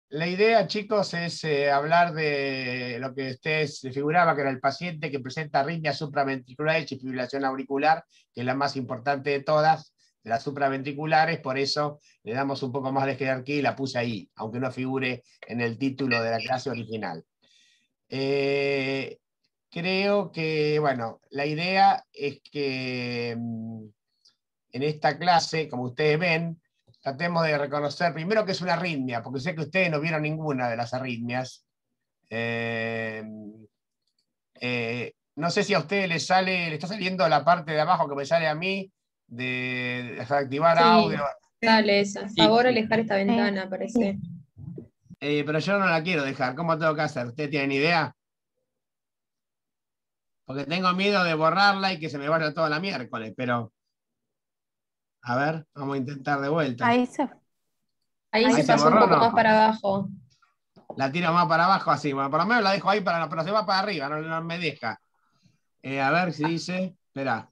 La idea, chicos, es hablar de lo que ustedes figuraba, que era el paciente que presenta arritmias supraventriculares y fibrilación auricular, que es la más importante de todas, de las supraventriculares, por eso le damos un poco más de jerarquía y la puse ahí, aunque no figure en el título de la clase original. Creo que, bueno, la idea es que en esta clase, como ustedes ven, tratemos de reconocer primero que es una arritmia, porque sé que ustedes no vieron ninguna de las arritmias. Eh, no sé si a ustedes les sale, le está saliendo la parte de abajo que me sale a mí, de activar audio. Sí, dale esa. Sí, Favor alejar esta ventana, parece. pero yo no la quiero dejar. ¿Cómo tengo que hacer? ¿Ustedes tienen idea? Porque tengo miedo de borrarla y que se me vaya toda la miércoles, pero a ver, vamos a intentar de vuelta. Ahí se, Ahí Ahí se se pasó un borró, poco ¿no? más para abajo. La tiro más para abajo así. Bueno, por lo menos la dejo ahí, pero se va para arriba, no me deja. A ver si dice, espera,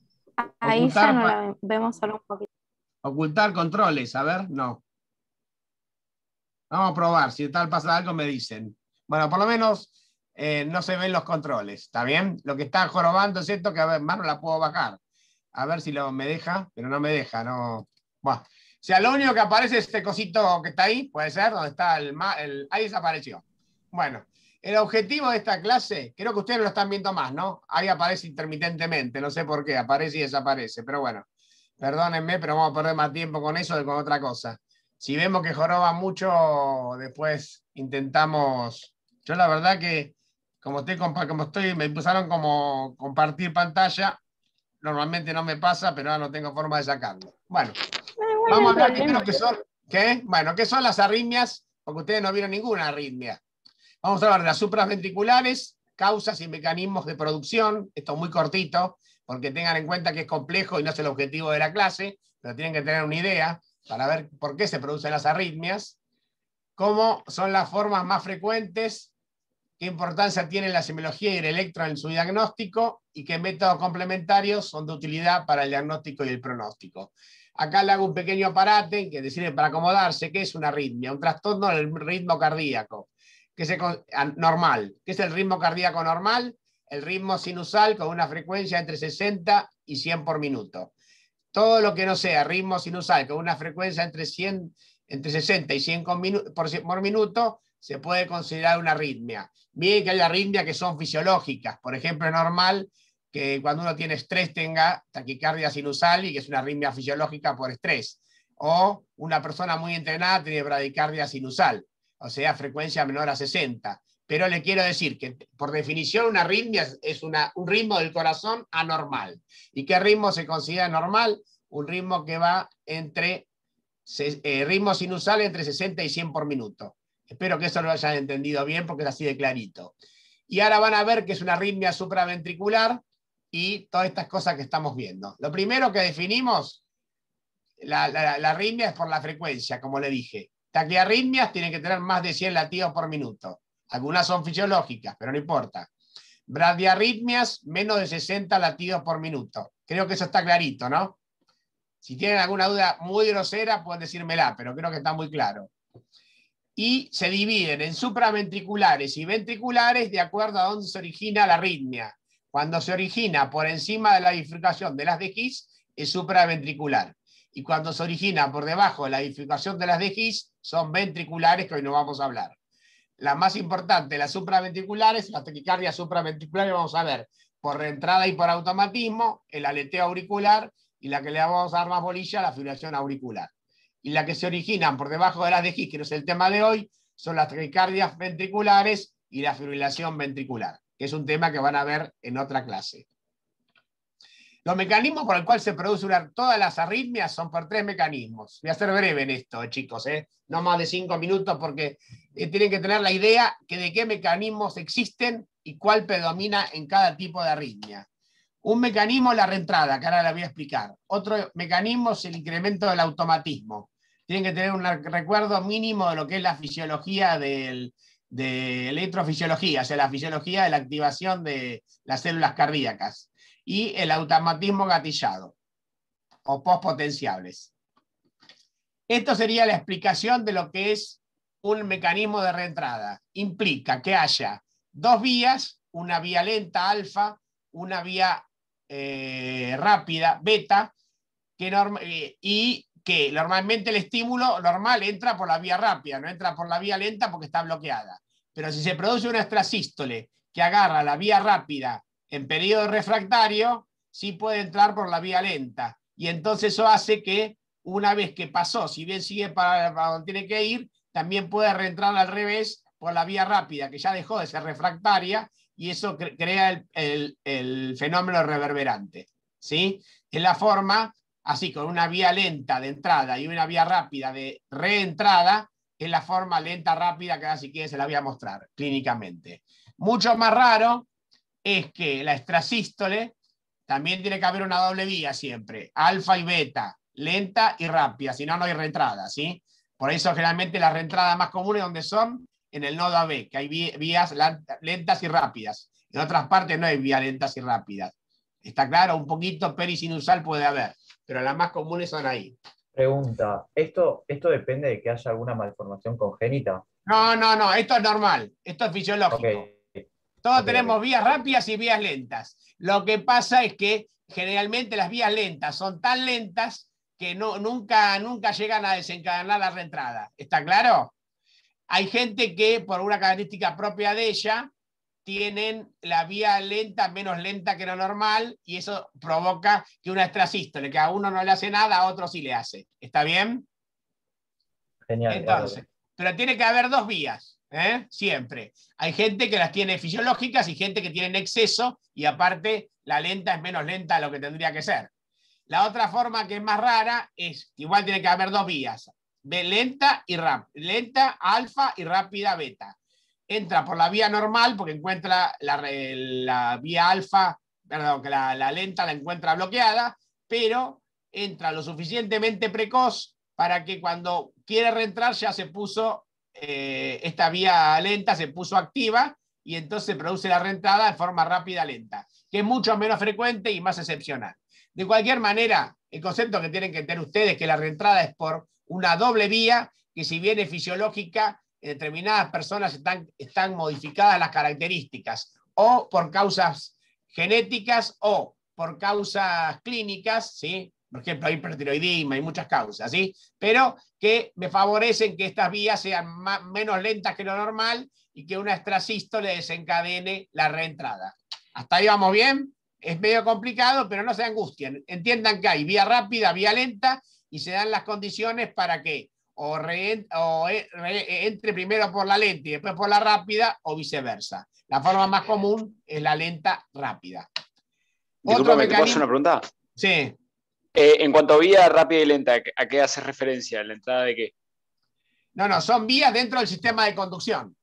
ahí ya ocultar, no la vemos solo un poquito. ocultar controles, a ver, no. Vamos a probar, si tal pasa algo me dicen. Bueno, por lo menos no se ven los controles, ¿está bien? Lo que está jorobando es esto que a ver, más no la puedo bajar. A ver si me deja, pero no me deja, no. Bueno, o sea, lo único que aparece es este cosito que está ahí, puede ser, donde está ahí desapareció. Bueno, el objetivo de esta clase, creo que ustedes lo están viendo más, ¿no? Ahí aparece intermitentemente, no sé por qué, aparece y desaparece, pero bueno, perdónenme, pero vamos a perder más tiempo con eso que con otra cosa. Si vemos que joroba mucho, después intentamos. Yo la verdad que, me empezaron como compartir pantalla, normalmente no me pasa, pero ahora no tengo forma de sacarlo. Bueno, Igual no vamos hay a hablar problema. primero qué son, ¿qué? Bueno, ¿qué son las arritmias? Porque ustedes no vieron ninguna arritmia. Vamos a hablar de las supraventriculares, causas y mecanismos de producción. Esto es muy cortito, porque tengan en cuenta que es complejo y no es el objetivo de la clase, pero tienen que tener una idea para ver por qué se producen las arritmias, cómo son las formas más frecuentes, qué importancia tiene la semiología y el electro en su diagnóstico y qué métodos complementarios son de utilidad para el diagnóstico y el pronóstico. Acá le hago un pequeño aparate que sirve para acomodarse. ¿Qué es una arritmia? Un trastorno del ritmo cardíaco que es normal. ¿Qué es el ritmo cardíaco normal? El ritmo sinusal con una frecuencia entre 60 y 100 por minuto. Todo lo que no sea ritmo sinusal con una frecuencia entre 60 y 100 por minuto se puede considerar una arritmia. Bien que hay arritmias que son fisiológicas. Por ejemplo, es normal que cuando uno tiene estrés tenga taquicardia sinusal y que es una arritmia fisiológica por estrés. O una persona muy entrenada tiene bradicardia sinusal, o sea, frecuencia menor a 60. Pero le quiero decir que, por definición, una arritmia es un ritmo del corazón anormal. ¿Y qué ritmo se considera normal? Un ritmo que va entre ritmo sinusal entre 60 y 100 por minuto. Espero que eso lo hayan entendido bien porque es así de clarito. Y ahora van a ver que es una arritmia supraventricular y todas estas cosas que estamos viendo. Lo primero que definimos, la arritmia es por la frecuencia, como le dije. Taquiarritmias tienen que tener más de 100 latidos por minuto. Algunas son fisiológicas, pero no importa. Bradiarritmias, menos de 60 latidos por minuto. Creo que eso está clarito, ¿no? Si tienen alguna duda muy grosera, pueden decírmela, pero creo que está muy claro. Y se dividen en supraventriculares y ventriculares de acuerdo a dónde se origina la arritmia. Cuando se origina por encima de la bifurcación de las de His, es supraventricular. Y cuando se origina por debajo de la bifurcación de las de His, son ventriculares, que hoy no vamos a hablar. La más importante, las supraventriculares, las taquicardias supraventriculares, vamos a ver por reentrada y por automatismo, el aleteo auricular, y la que le vamos a dar más bolilla, la fibrilación auricular. Y la que se originan por debajo de las de His, que no es el tema de hoy, son las taquicardias ventriculares y la fibrilación ventricular, que es un tema que van a ver en otra clase. Los mecanismos por el cual se producen todas las arritmias son por 3 mecanismos. Voy a ser breve en esto, chicos, no más de 5 minutos, porque tienen que tener la idea de qué mecanismos existen y cuál predomina en cada tipo de arritmia. Un mecanismo es la reentrada, que ahora la voy a explicar. Otro mecanismo es el incremento del automatismo. Tienen que tener un recuerdo mínimo de lo que es la fisiología de electrofisiología, o sea, la fisiología de la activación de las células cardíacas. Y el automatismo gatillado o postpotenciables. Esto sería la explicación de lo que es un mecanismo de reentrada. Implica que haya dos vías, una vía lenta, alfa, una vía rápida, beta, y que normalmente el estímulo normal entra por la vía rápida, no entra por la vía lenta porque está bloqueada. Pero si se produce una extrasístole que agarra la vía rápida en periodo refractario, sí puede entrar por la vía lenta. Y entonces eso hace que una vez que pasó, si bien sigue para donde tiene que ir, también puede reentrar al revés por la vía rápida, que ya dejó de ser refractaria, y eso crea el fenómeno reverberante. ¿Sí? Es la forma, así con una vía lenta de entrada y una vía rápida de reentrada, es la forma lenta rápida que ahora si quieren se la voy a mostrar clínicamente. Mucho más raro es que la extrasístole también tiene que haber una doble vía siempre, alfa y beta, lenta y rápida, si no, no hay reentrada, ¿sí? Por eso generalmente las reentradas más comunes donde son en el nodo AB, que hay vías lentas y rápidas. En otras partes no hay vías lentas y rápidas. Está claro, un poquito perisinusal puede haber, pero las más comunes son ahí. Pregunta, ¿esto depende de que haya alguna malformación congénita? No, esto es normal, esto es fisiológico. Ok. Todos Ok, tenemos ok. vías rápidas y vías lentas. Lo que pasa es que generalmente las vías lentas son tan lentas que nunca llegan a desencadenar la reentrada. ¿Está claro? Hay gente que, por una característica propia de ella, tienen la vía lenta menos lenta que lo normal y eso provoca que una extrasístole, que a uno no le hace nada, a otro sí le hace. ¿Está bien? Genial, Entonces, bárbaro. pero tiene que haber dos vías, siempre. Hay gente que las tiene fisiológicas y gente que tiene en exceso y aparte la lenta es menos lenta de lo que tendría que ser. La otra forma que es más rara es que igual tiene que haber dos vías, lenta y rápida, lenta alfa y rápida beta. Entra por la vía normal porque encuentra la vía alfa, perdón, que la lenta la encuentra bloqueada, pero entra lo suficientemente precoz para que cuando quiere reentrar ya se puso, esta vía lenta se puso activa y entonces produce la reentrada de forma rápida lenta, que es mucho menos frecuente y más excepcional. De cualquier manera, el concepto que tienen que tener ustedes es que la reentrada es por una doble vía, que si bien es fisiológica, en determinadas personas están modificadas las características, o por causas genéticas o por causas clínicas, ¿sí? Por ejemplo, hipertiroidismo, hay muchas causas, ¿sí? Pero que me favorecen que estas vías sean menos lentas que lo normal y que una extrasístole desencadene la reentrada. ¿Hasta ahí vamos bien? Es medio complicado, pero no se angustien. Entiendan que hay vía rápida, vía lenta, y se dan las condiciones para que entre primero por la lenta y después por la rápida, o viceversa. La forma más común es la lenta rápida. Disculpame, ¿te puedo hacer una pregunta? Sí. En cuanto a vía rápida y lenta, ¿a qué haces referencia? ¿La entrada de qué? No, son vías dentro del sistema de conducción.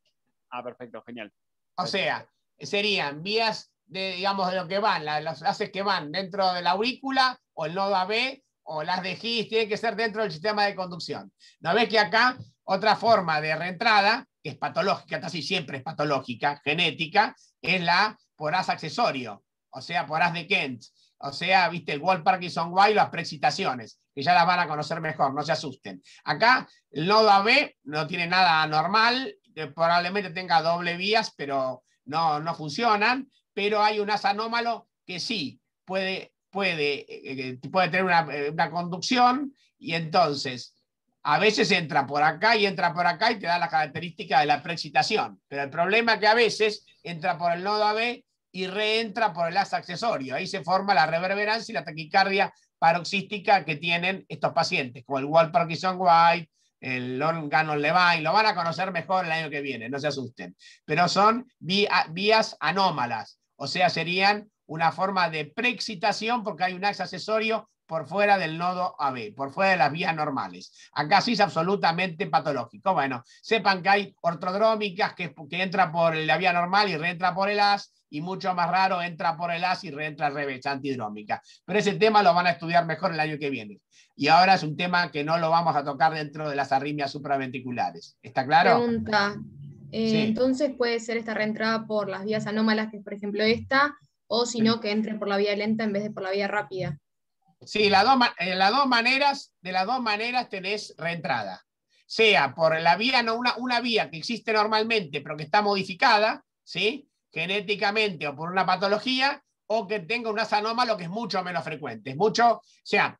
Ah, perfecto, genial. O sea, serían vías de, digamos, de lo que van, los haces que van dentro de la aurícula o el nodo AB o las de His, tienen que ser dentro del sistema de conducción. ¿No ves que acá otra forma de reentrada, que es patológica, casi siempre es patológica, genética, es la por haz accesorio, o sea, por haz de Kent, o sea, viste, el Wall Parkinson White, las preexcitaciones, que ya las van a conocer mejor, no se asusten. Acá el nodo AB no tiene nada normal, probablemente tenga doble vías, pero no funcionan, pero hay un haz anómalo que sí puede tener una conducción y entonces a veces entra por acá y entra por acá y te da la característica de la preexcitación. Pero el problema es que a veces entra por el nodo AB y reentra por el haz accesorio. Ahí se forma la reverberancia y la taquicardia paroxística que tienen estos pacientes, como el Wall Parkinson White, el Long Gannon Levine, lo van a conocer mejor el año que viene, no se asusten. Pero son vías anómalas, o sea, serían una forma de preexcitación porque hay un axe accesorio por fuera del nodo AB, por fuera de las vías normales. Acá sí es absolutamente patológico. Bueno, sepan que hay ortodrómicas que entra por la vía normal y reentra por el as, y mucho más raro entra por el as y reentra al revés, antidrómica. Pero ese tema lo van a estudiar mejor el año que viene. Y ahora es un tema que no lo vamos a tocar dentro de las arritmias supraventriculares. ¿Está claro? Pregunta. Sí. Entonces puede ser esta reentrada por las vías anómalas, que es por ejemplo esta, o si no, que entre por la vía lenta en vez de por la vía rápida. Sí, de las dos maneras tenés reentrada. sea por la vía, no una vía que existe normalmente, pero que está modificada, ¿sí? Genéticamente o por una patología, o que tenga un asa anómalo que es mucho menos frecuente. Es mucho, o sea,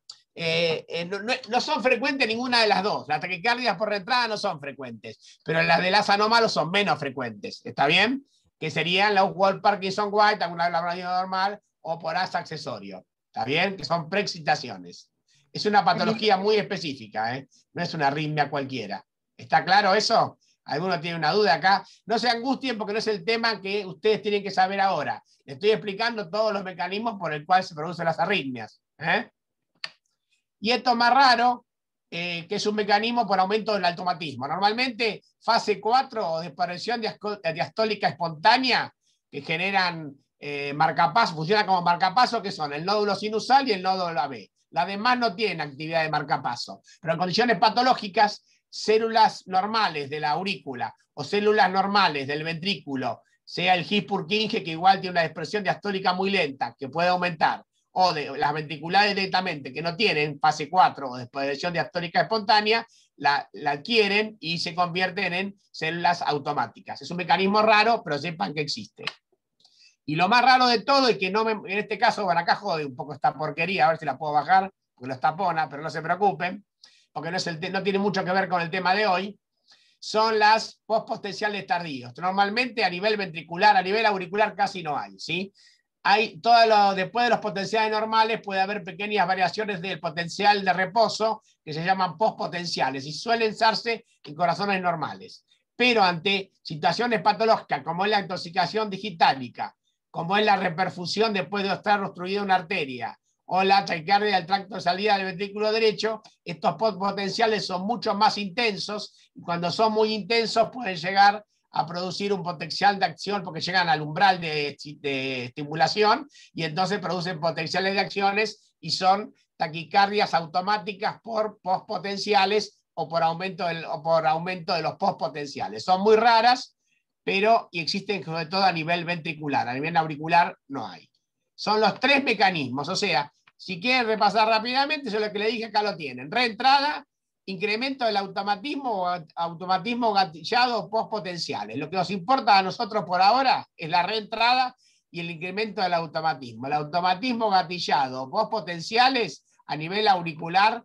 no son frecuentes ninguna de las dos. Las taquicardias por reentrada no son frecuentes, pero las del asa anómalo son menos frecuentes. ¿Está bien? Que serían la Parkinson-White, alguna labradina normal, o por asa accesorio. ¿Está bien? Que son preexcitaciones. Es una patología muy específica, ¿eh? No es una arritmia cualquiera. ¿Está claro eso? ¿Alguno tiene una duda acá? No se angustien porque no es el tema que ustedes tienen que saber ahora. Les estoy explicando todos los mecanismos por el cual se producen las arritmias. Y esto más raro, que es un mecanismo por aumento del automatismo. Normalmente, fase 4 o desaparición diastólica espontánea, que generan marcapaso, funcionan como marcapaso, que son el nódulo sinusal y el nódulo AB. Las demás no tienen actividad de marcapaso. Pero en condiciones patológicas, células normales de la aurícula o células normales del ventrículo, sea el His-Purkinje, que igual tiene una expresión diastólica muy lenta, que puede aumentar, o de las ventriculares directamente, que no tienen fase 4 o desaparición diastólica espontánea, la adquieren y se convierten en células automáticas. Es un mecanismo raro, pero sepan que existe. Y lo más raro de todo, y que no en este caso, bueno, acá jode un poco esta porquería, a ver si la puedo bajar, porque los tapona, pero no se preocupen, porque no tiene mucho que ver con el tema de hoy, son las postpotenciales tardíos. Normalmente a nivel ventricular, a nivel auricular casi no hay, ¿sí? Hay después de los potenciales normales puede haber pequeñas variaciones del potencial de reposo que se llaman postpotenciales y suelen darse en corazones normales. Pero ante situaciones patológicas como es la intoxicación digitálica, como es la reperfusión después de estar obstruida una arteria, o la taquicardia del tracto de salida del ventrículo derecho, estos postpotenciales son mucho más intensos, y cuando son muy intensos pueden llegar a producir un potencial de acción porque llegan al umbral de estimulación y entonces producen potenciales de acciones y son taquicardias automáticas por postpotenciales o por aumento de los postpotenciales. Son muy raras, pero y existen sobre todo a nivel ventricular. A nivel auricular no hay. Son los tres mecanismos, o sea, si quieren repasar rápidamente, eso es lo que le dije, acá lo tienen. Reentrada, incremento del automatismo o automatismo gatillado o postpotenciales. Lo que nos importa a nosotros por ahora es la reentrada y el incremento del automatismo. El automatismo gatillado o postpotenciales a nivel auricular,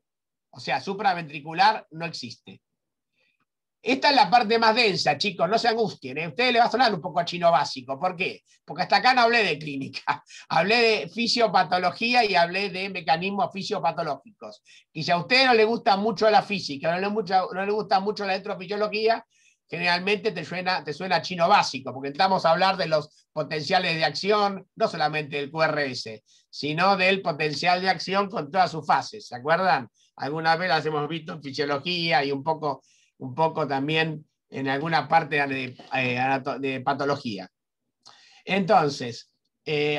o sea, supraventricular, no existe. Esta es la parte más densa, chicos, no se angustien. A ustedes les va a sonar un poco a chino básico. ¿Por qué? Porque hasta acá no hablé de clínica. Hablé de fisiopatología y hablé de mecanismos fisiopatológicos. Y si a ustedes no les gusta mucho la física, no les gusta mucho la electrofisiología, generalmente te suena chino básico, porque estamos a hablar de los potenciales de acción, no solamente del QRS, sino del potencial de acción con todas sus fases. ¿Se acuerdan? Alguna vez las hemos visto en fisiología y un poco también en alguna parte de patología. Entonces,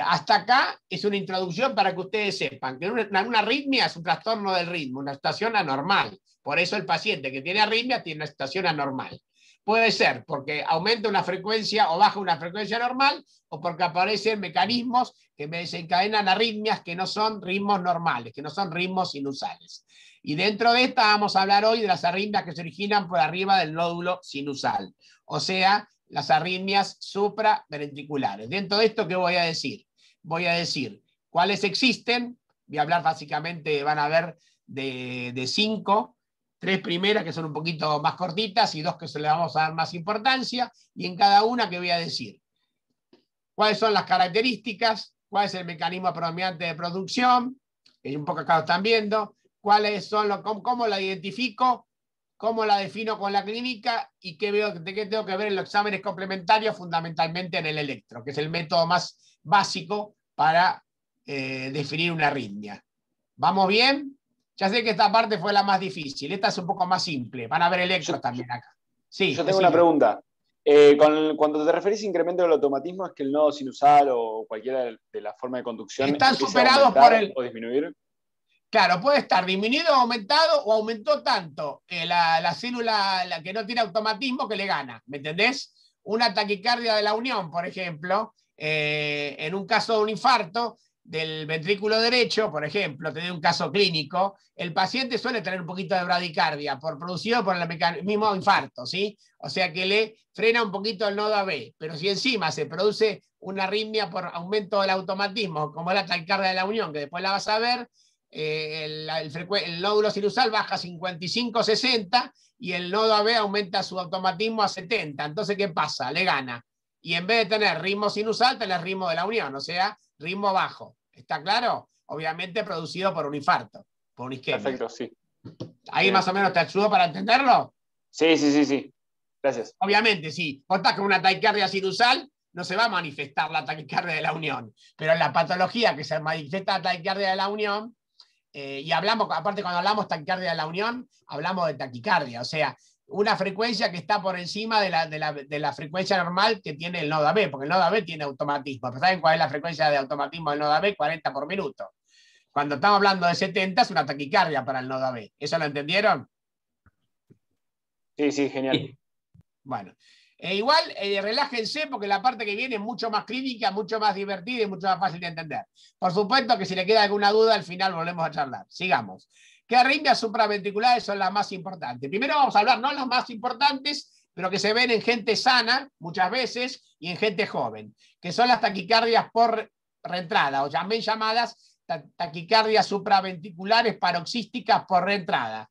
hasta acá es una introducción para que ustedes sepan que una arritmia es un trastorno del ritmo, una situación anormal. Por eso el paciente que tiene arritmia tiene una situación anormal. Puede ser porque aumenta una frecuencia o baja una frecuencia normal, o porque aparecen mecanismos que desencadenan arritmias que no son ritmos normales, que no son ritmos sinusales. Y dentro de esta vamos a hablar hoy de las arritmias que se originan por arriba del nódulo sinusal, o sea, las arritmias supraventriculares. Dentro de esto, ¿qué voy a decir? Voy a decir cuáles existen, voy a hablar básicamente, van a ver, de 5, 3 primeras que son un poquito más cortitas y 2 que se le vamos a dar más importancia, y en cada una que voy a decir cuáles son las características, cuál es el mecanismo predominante de producción, que un poco acá lo están viendo, cuáles son cómo la identifico, cómo la defino con la clínica y de qué tengo que ver en los exámenes complementarios, fundamentalmente en el electro, que es el método más básico para definir una arritmia. ¿Vamos bien? Ya sé que esta parte fue la más difícil, esta es un poco más simple, van a ver electros también acá. Sí, yo tengo una pregunta. Cuando te referís a incremento del automatismo, ¿es que el nodo sinusal o cualquiera de la forma de conducción están superados por el... o disminuir? Claro, puede estar disminuido o aumentado, o aumentó tanto la célula la que no tiene automatismo que le gana, ¿me entendés? Una taquicardia de la unión, por ejemplo, en un caso de un infarto, del ventrículo derecho, por ejemplo, te doy un caso clínico, el paciente suele tener un poquito de bradicardia producido por el mismo infarto, ¿sí? O sea que le frena un poquito el nodo AB, pero si encima se produce una arritmia por aumento del automatismo, como la taquicardia de la unión, que después la vas a ver, el nódulo sinusal baja a 55-60 y el nodo AB aumenta su automatismo a 70. Entonces, ¿qué pasa? Le gana. Y en vez de tener ritmo sinusal, tenés ritmo de la unión, o sea, ritmo bajo. ¿Está claro? Obviamente producido por un infarto, por un isquemia. Perfecto, sí. ¿Ahí Bien. más o menos te ayudó para entenderlo? Sí. Gracias. Obviamente, sí. Vos estás con una taquicardia sinusal, no se va a manifestar la taquicardia de la unión. Pero en la patología que se manifiesta la taquicardia de la unión, y hablamos, aparte cuando hablamos taquicardia de la unión, hablamos de taquicardia, o sea, una frecuencia que está por encima de la frecuencia normal que tiene el nodo AB, porque el nodo AB tiene automatismo. ¿Saben cuál es la frecuencia de automatismo del nodo AB? 40 por minuto. Cuando estamos hablando de 70 es una taquicardia para el nodo AB. ¿Eso lo entendieron? Sí, genial. Bueno, igual relájense porque la parte que viene es mucho más clínica, mucho más divertida y mucho más fácil de entender. Por supuesto que si le queda alguna duda, al final volvemos a charlar. Sigamos. ¿Qué arritmias supraventriculares son las más importantes? Primero vamos a hablar, no las más importantes, pero que se ven en gente sana muchas veces y en gente joven, que son las taquicardias por reentrada, o también llamadas taquicardias supraventriculares paroxísticas por reentrada.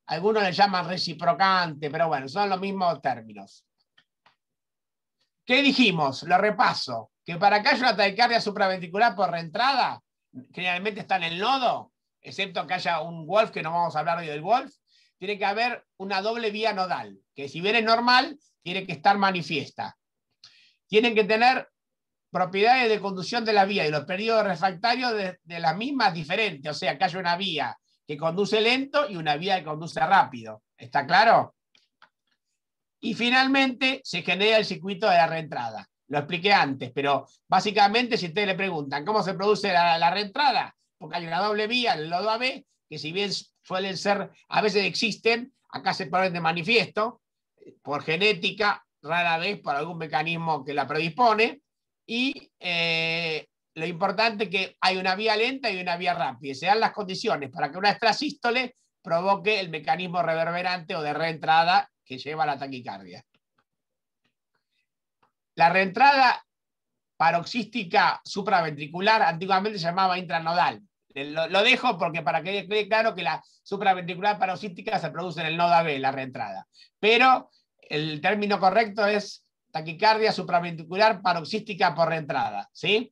Algunos le llaman reciprocante, pero bueno, son los mismos términos. ¿Qué dijimos? Lo repaso. Que para que haya una taquicardia supraventricular por reentrada, generalmente está en el nodo, excepto que haya un Wolf, que no vamos a hablar hoy del Wolf, tiene que haber una doble vía nodal, que si bien es normal, tiene que estar manifiesta. Tienen que tener propiedades de conducción de la vía y los periodos refractarios de las mismas diferentes, o sea, que haya una vía que conduce lento y una vía que conduce rápido. ¿Está claro? Y finalmente se genera el circuito de la reentrada. Lo expliqué antes, pero básicamente si ustedes le preguntan cómo se produce la reentrada, porque hay una doble vía en el nodo AB, que si bien suelen ser, a veces existen, acá se ponen de manifiesto, por genética, rara vez por algún mecanismo que la predispone, y lo importante es que hay una vía lenta y una vía rápida, y se dan las condiciones para que una extrasístole provoque el mecanismo reverberante o de reentrada que lleva a la taquicardia. La reentrada paroxística supraventricular antiguamente se llamaba intranodal. Lo dejo porque para que quede claro que la supraventricular paroxística se produce en el nodo AB, la reentrada. Pero el término correcto es taquicardia supraventricular paroxística por reentrada, ¿sí?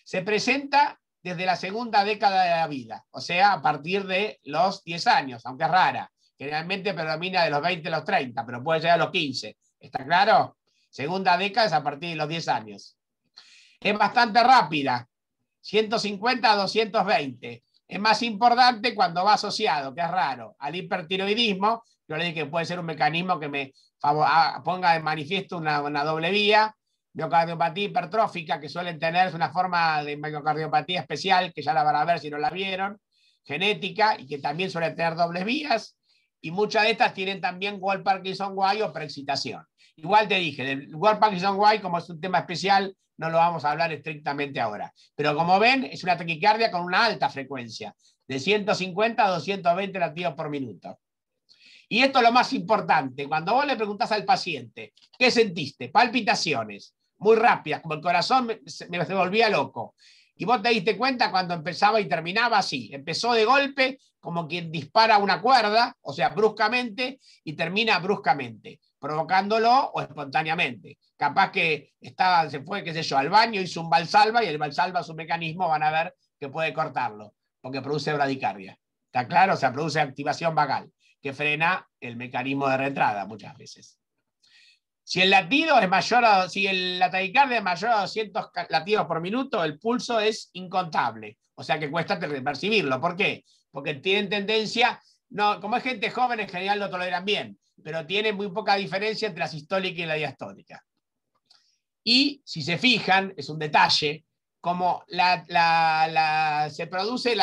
Se presenta desde la segunda década de la vida, o sea, a partir de los 10 años, aunque es rara. Generalmente predomina de los 20 a los 30, pero puede llegar a los 15. ¿Está claro? Segunda década es a partir de los 10 años. Es bastante rápida, 150 a 220. Es más importante cuando va asociado, que es raro, al hipertiroidismo. Yo le dije que puede ser un mecanismo que me ponga de manifiesto una doble vía. Miocardiopatía hipertrófica, que suelen tener, es una forma de miocardiopatía especial, que ya la van a ver si no la vieron, genética, y que también suele tener dobles vías. Y muchas de estas tienen también Wolff-Parkinson-White o preexcitación. Igual te dije, del Wolff-Parkinson-White, como es un tema especial, no lo vamos a hablar estrictamente ahora. Pero como ven, es una taquicardia con una alta frecuencia, de 150 a 220 latidos por minuto. Y esto es lo más importante. Cuando vos le preguntás al paciente, ¿qué sentiste? Palpitaciones, muy rápidas, como el corazón me volvía loco. Y vos te diste cuenta cuando empezaba y terminaba así. Empezó de golpe, como quien dispara una cuerda, o sea, bruscamente, y termina bruscamente, provocándolo o espontáneamente. Capaz que se fue, qué sé yo, al baño, hizo un valsalva, y el valsalva, su mecanismo, van a ver que puede cortarlo, porque produce bradicardia. ¿Está claro? O sea, produce activación vagal, que frena el mecanismo de reentrada muchas veces. Si el latido es mayor la taquicardia es mayor a 200 latidos por minuto, el pulso es incontable. O sea que cuesta percibirlo. ¿Por qué? Porque tienen tendencia, como es gente joven, en general lo toleran bien, pero tiene muy poca diferencia entre la sistólica y la diastólica. Y si se fijan, es un detalle, como ¿dónde se produce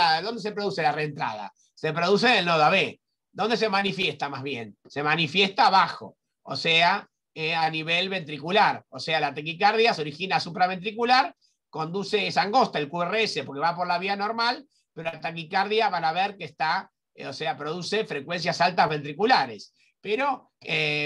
la reentrada? Se produce en el nodo AB. ¿Dónde se manifiesta más bien? Se manifiesta abajo, o sea, a nivel ventricular. O sea, la taquicardia se origina supraventricular conduce, es angosta el QRS porque va por la vía normal, pero la taquicardia van a ver que está, o sea, produce frecuencias altas ventriculares. Pero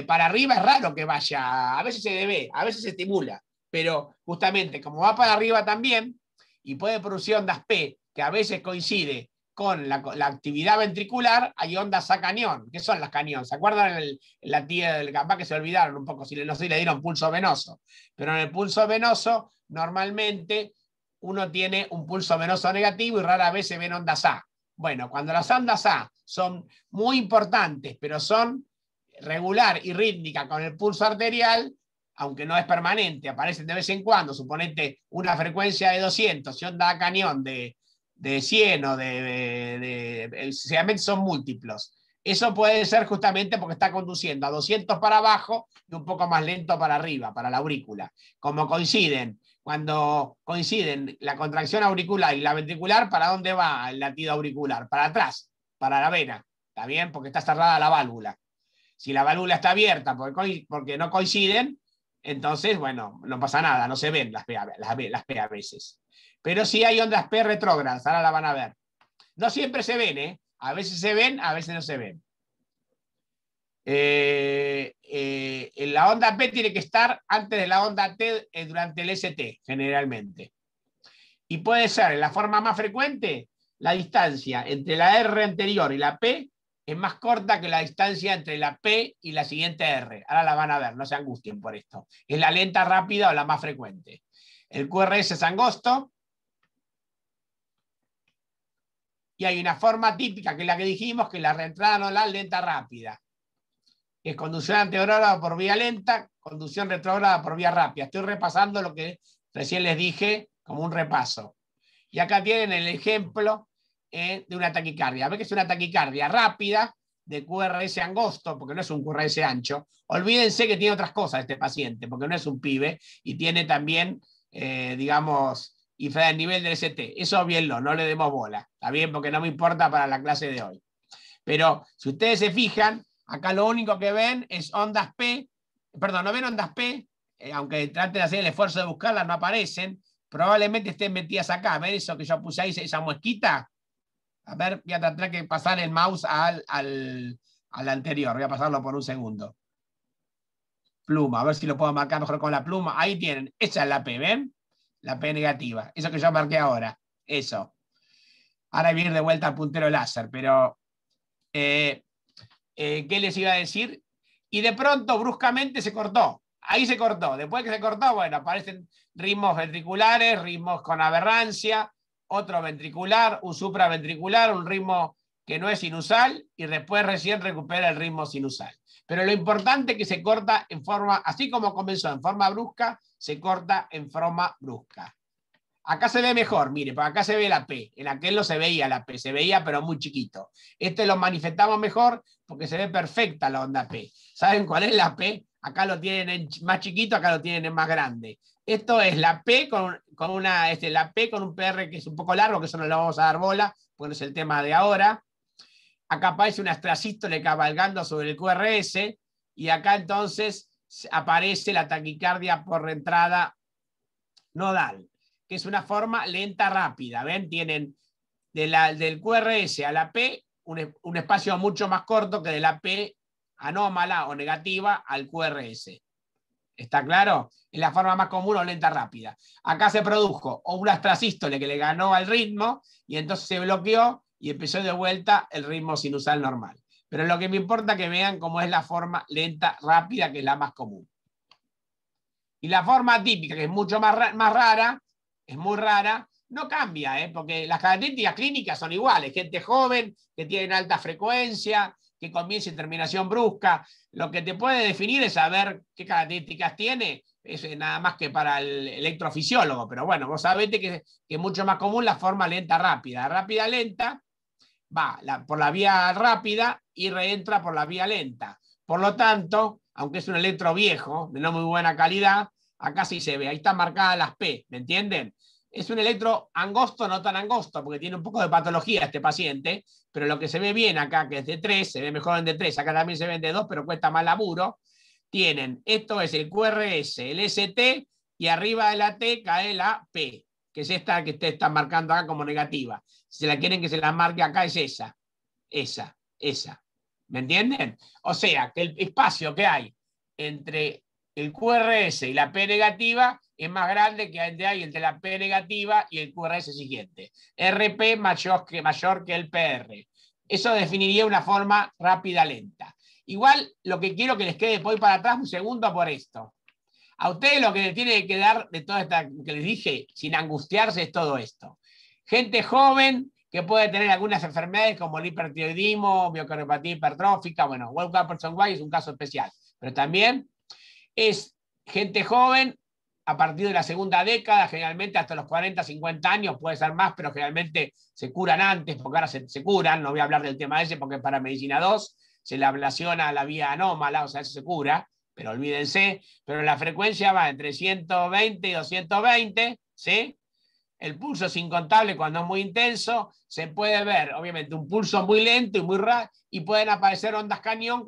para arriba es raro que vaya, a veces se debe, a veces se estimula, pero justamente como va para arriba también y puede producir ondas P, que a veces coincide con la actividad ventricular, hay ondas A cañón. ¿Qué son las cañón? ¿Se acuerdan la tía del capaz que se olvidaron un poco, no sé si le dieron pulso venoso? Pero en el pulso venoso normalmente uno tiene un pulso venoso negativo y rara vez se ven ondas A. Bueno, cuando las ondas A son muy importantes, pero son regular y rítmica con el pulso arterial, aunque no es permanente, aparecen de vez en cuando, suponete una frecuencia de 200 y onda A cañón de 100 o seguramente son múltiplos. Eso puede ser justamente porque está conduciendo a 200 para abajo y un poco más lento para arriba, para la aurícula. Como coinciden, cuando coinciden la contracción auricular y la ventricular, ¿para dónde va el latido auricular? Para atrás, para la vena. ¿Está bien? Porque está cerrada la válvula. Si la válvula está abierta porque no coinciden, entonces, bueno, no pasa nada, no se ven las P a veces. Pero sí hay ondas P retrógradas, ahora la van a ver. No siempre se ven, ¿eh? A veces se ven, a veces no se ven. La onda P tiene que estar antes de la onda T durante el ST, generalmente. Y puede ser, en la forma más frecuente, la distancia entre la R anterior y la P es más corta que la distancia entre la P y la siguiente R. Ahora la van a ver, no se angustien por esto. Es la lenta, rápida o la más frecuente. El QRS es angosto. Y hay una forma típica, que es la que dijimos, que es la reentrada nodal lenta rápida. Es conducción anterógrada por vía lenta, conducción retrógrada por vía rápida. Estoy repasando lo que recién les dije como un repaso. Y acá tienen el ejemplo de una taquicardia. ¿Ven que es una taquicardia rápida de QRS angosto, porque no es un QRS ancho? Olvídense que tiene otras cosas este paciente, porque no es un pibe y tiene también, digamos, inferior al nivel del ST. Eso obvienlo, no le demos bola. Está bien, porque no me importa para la clase de hoy. Pero si ustedes se fijan, acá lo único que ven es ondas P. Perdón, no ven ondas P, aunque traten de hacer el esfuerzo de buscarlas, no aparecen. Probablemente estén metidas acá. ¿Ven eso que yo puse ahí, esa muesquita? A ver, voy a tratar de pasar el mouse al anterior. Voy a pasarlo por un segundo. Pluma, a ver si lo puedo marcar mejor con la pluma. Ahí tienen. Esa es la P, ¿ven? La P negativa. Eso que yo marqué ahora. Eso. Ahora voy a ir de vuelta al puntero láser, pero ¿qué les iba a decir? Y de pronto, bruscamente, se cortó. Ahí se cortó. Después que se cortó, bueno, aparecen ritmos ventriculares, ritmos con aberrancia, otro ventricular, un supraventricular, un ritmo que no es sinusal, y después recién recupera el ritmo sinusal. Pero lo importante es que se corta en forma, así como comenzó en forma brusca, se corta en forma brusca. Acá se ve mejor, mire, porque acá se ve la P. En aquel no se veía la P, se veía pero muy chiquito. Este lo manifestamos mejor porque se ve perfecta la onda P. ¿Saben cuál es la P? Acá lo tienen en más chiquito, acá lo tienen en más grande. Esto es la P con la P con un PR que es un poco largo, que eso no le vamos a dar bola, porque no es el tema de ahora. Acá aparece una extrasístole cabalgando sobre el QRS, y acá entonces aparece la taquicardia por reentrada nodal, que es una forma lenta rápida. ¿Ven? Tienen del QRS a la P un espacio mucho más corto que de la P anómala o negativa al QRS. ¿Está claro? Es la forma más común o lenta rápida. Acá se produjo una extrasístole que le ganó al ritmo y entonces se bloqueó y empezó de vuelta el ritmo sinusal normal. Pero lo que me importa es que vean cómo es la forma lenta rápida, que es la más común. Y la forma típica, que es mucho más rara, es muy rara, no cambia, porque las características clínicas son iguales. Gente joven, que tiene alta frecuencia, que comienza y terminación brusca. Lo que te puede definir es saber qué características tiene, es nada más que para el electrofisiólogo. Pero bueno, vos sabés que es mucho más común la forma lenta rápida. Rápida lenta va por la vía rápida y reentra por la vía lenta. Por lo tanto, aunque es un electro viejo, de no muy buena calidad, acá sí se ve, ahí están marcadas las P, ¿me entienden? Es un electro angosto, no tan angosto, porque tiene un poco de patología este paciente, pero lo que se ve bien acá, que es de 3, se ve mejor en de 3, acá también se ven de 2, pero cuesta más laburo. Tienen, esto es el QRS, el ST, y arriba de la T cae la P. que es esta que ustedes están marcando acá como negativa. Si se la quieren que se la marque acá, es esa. Esa. ¿Me entienden? O sea, que el espacio que hay entre el QRS y la P negativa es más grande que el que hay entre la P negativa y el QRS siguiente. RP mayor que el PR. Eso definiría una forma rápida, lenta. Igual lo que quiero que les quede, voy para atrás un segundo por esto. A ustedes lo que les tiene que quedar de toda esta que les dije, sin angustiarse, es todo esto. Gente joven que puede tener algunas enfermedades como el hipertiroidismo, miocardiopatía hipertrófica, bueno, Wolff-Parkinson-White es un caso especial, pero también es gente joven a partir de la segunda década, generalmente hasta los 40, 50 años, puede ser más, pero generalmente se curan antes, porque ahora se curan, no voy a hablar del tema ese porque para medicina 2 se le ablaciona la vía anómala, o sea, eso se cura, pero olvídense, pero la frecuencia va entre 120 y 220, ¿sí? El pulso es incontable cuando es muy intenso, se puede ver, obviamente, un pulso muy lento y muy rápido, y pueden aparecer ondas cañón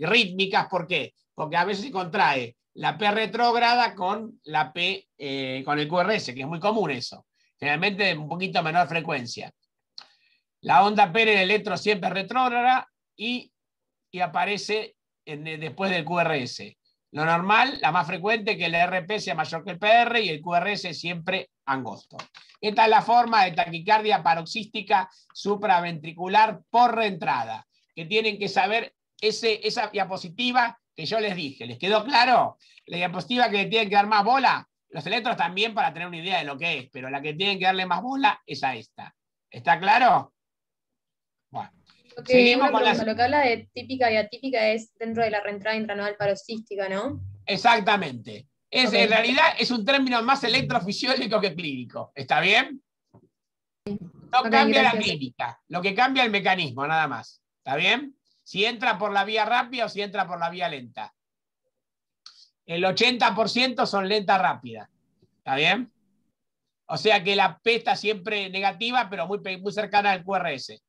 rítmicas, ¿por qué? Porque a veces se contrae la P retrógrada con la P, con el QRS, que es muy común eso, generalmente de un poquito menor frecuencia. La onda P en el electro siempre es retrógrada y aparece después del QRS. Lo normal, la más frecuente, que el RP sea mayor que el PR y el QRS siempre angosto. Esta es la forma de taquicardia paroxística supraventricular por reentrada, que tienen que saber esa diapositiva que yo les dije. ¿Les quedó claro? La diapositiva que le tienen que dar más bola, los electros también para tener una idea de lo que es, pero la que tienen que darle más bola es a esta. ¿Está claro? Bueno. Seguimos con lo que habla de típica y atípica es dentro de la reentrada intranodal paroxística, ¿no? Exactamente. En realidad es un término más electrofisiológico que clínico. ¿Está bien? No cambia la clínica, lo que cambia es el mecanismo, nada más. ¿Está bien? Si entra por la vía rápida o si entra por la vía lenta. El 80% son lenta rápida. ¿Está bien? O sea que la P está siempre negativa, pero muy cercana al QRS.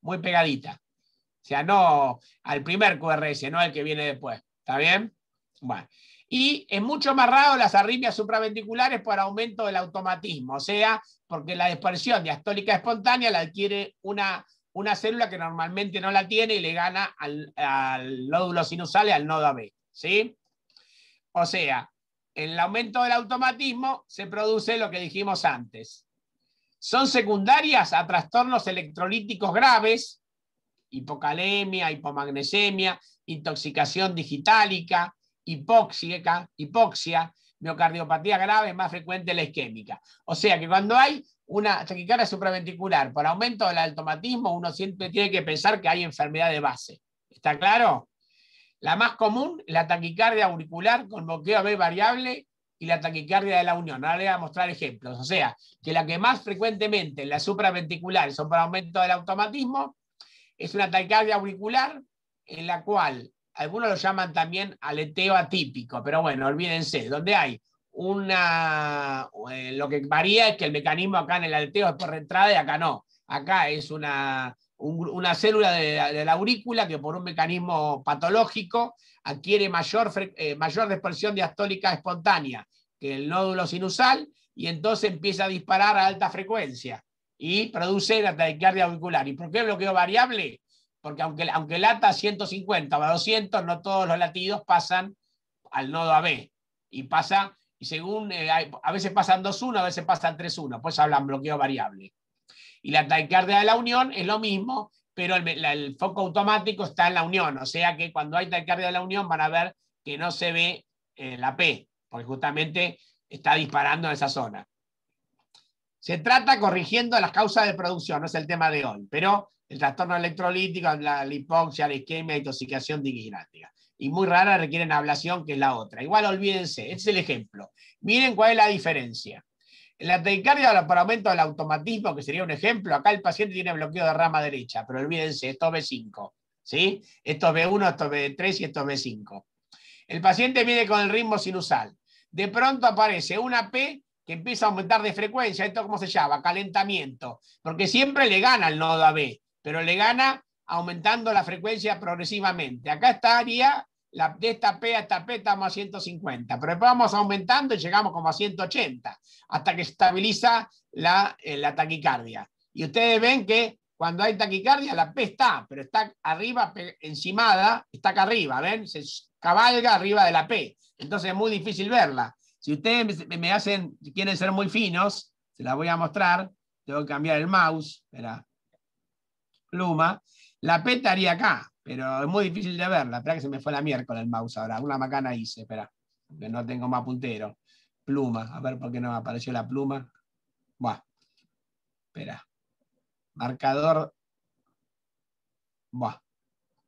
Muy pegadita. O sea, no al primer QRS, no al que viene después. ¿Está bien? Bueno. Y es mucho más raro las arritmias supraventriculares por aumento del automatismo. O sea, porque la dispersión diastólica espontánea la adquiere una célula que normalmente no la tiene y le gana al nódulo sinusal y al nodo AB. ¿Sí? O sea, en el aumento del automatismo se produce lo que dijimos antes. Son secundarias a trastornos electrolíticos graves, hipocalemia, hipomagnesemia, intoxicación digitálica, hipoxia, miocardiopatía grave, más frecuente la isquémica. O sea que cuando hay una taquicardia supraventricular por aumento del automatismo, uno siempre tiene que pensar que hay enfermedad de base. ¿Está claro? La más común es la taquicardia auricular con bloqueo AB variable y la taquicardia de la unión. Ahora les voy a mostrar ejemplos. O sea, que la que más frecuentemente en la supraventricular son por aumento del automatismo es una taquicardia auricular en la cual algunos lo llaman también aleteo atípico, pero bueno, olvídense, donde hay lo que varía es que el mecanismo acá en el aleteo es por reentrada y acá no. Acá es una célula de la aurícula que por un mecanismo patológico adquiere mayor dispersión diastólica espontánea que el nódulo sinusal y entonces empieza a disparar a alta frecuencia y produce la taquicardia auricular. ¿Y por qué bloqueo variable? Porque aunque lata a 150 o a 200, no todos los latidos pasan al nodo AB. Y según, a veces pasan 2-1, a veces pasan 3-1, pues hablan bloqueo variable. Y la taquicardia de la unión es lo mismo, pero el foco automático está en la unión. O sea que cuando hay taquicardia de la unión van a ver que no se ve la P, porque justamente está disparando en esa zona. Se trata corrigiendo las causas de producción, no es el tema de hoy, pero el trastorno electrolítico, la hipoxia, la isquemia, la intoxicación dignática. Y muy rara requieren ablación, que es la otra. Igual olvídense, este es el ejemplo. Miren cuál es la diferencia. En la taquicardia por aumento del automatismo, que sería un ejemplo, acá el paciente tiene bloqueo de rama derecha, pero olvídense, esto es B5. ¿Sí? Esto es B1, esto es B3 y esto es B5. El paciente viene con el ritmo sinusal. De pronto aparece una P que empieza a aumentar de frecuencia. ¿Esto cómo se llama? Calentamiento. Porque siempre le gana el nodo AB, pero le gana aumentando la frecuencia progresivamente. Acá estaría de esta P a esta P estamos a 150, pero después vamos aumentando y llegamos como a 180, hasta que estabiliza la taquicardia. Y ustedes ven que cuando hay taquicardia, la P está, pero está arriba, encimada, está acá arriba, ¿ven? Se cabalga arriba de la P. Entonces es muy difícil verla. Si ustedes me hacen, quieren ser muy finos, se las voy a mostrar. Tengo que cambiar el mouse. Espera. Pluma. La P estaría acá, pero es muy difícil de verla. Espera que se me fue la miércoles el mouse ahora. Una macana hice, espera. Que no tengo más puntero. Pluma. A ver por qué no me apareció la pluma. Buah. Espera. Marcador. Buah.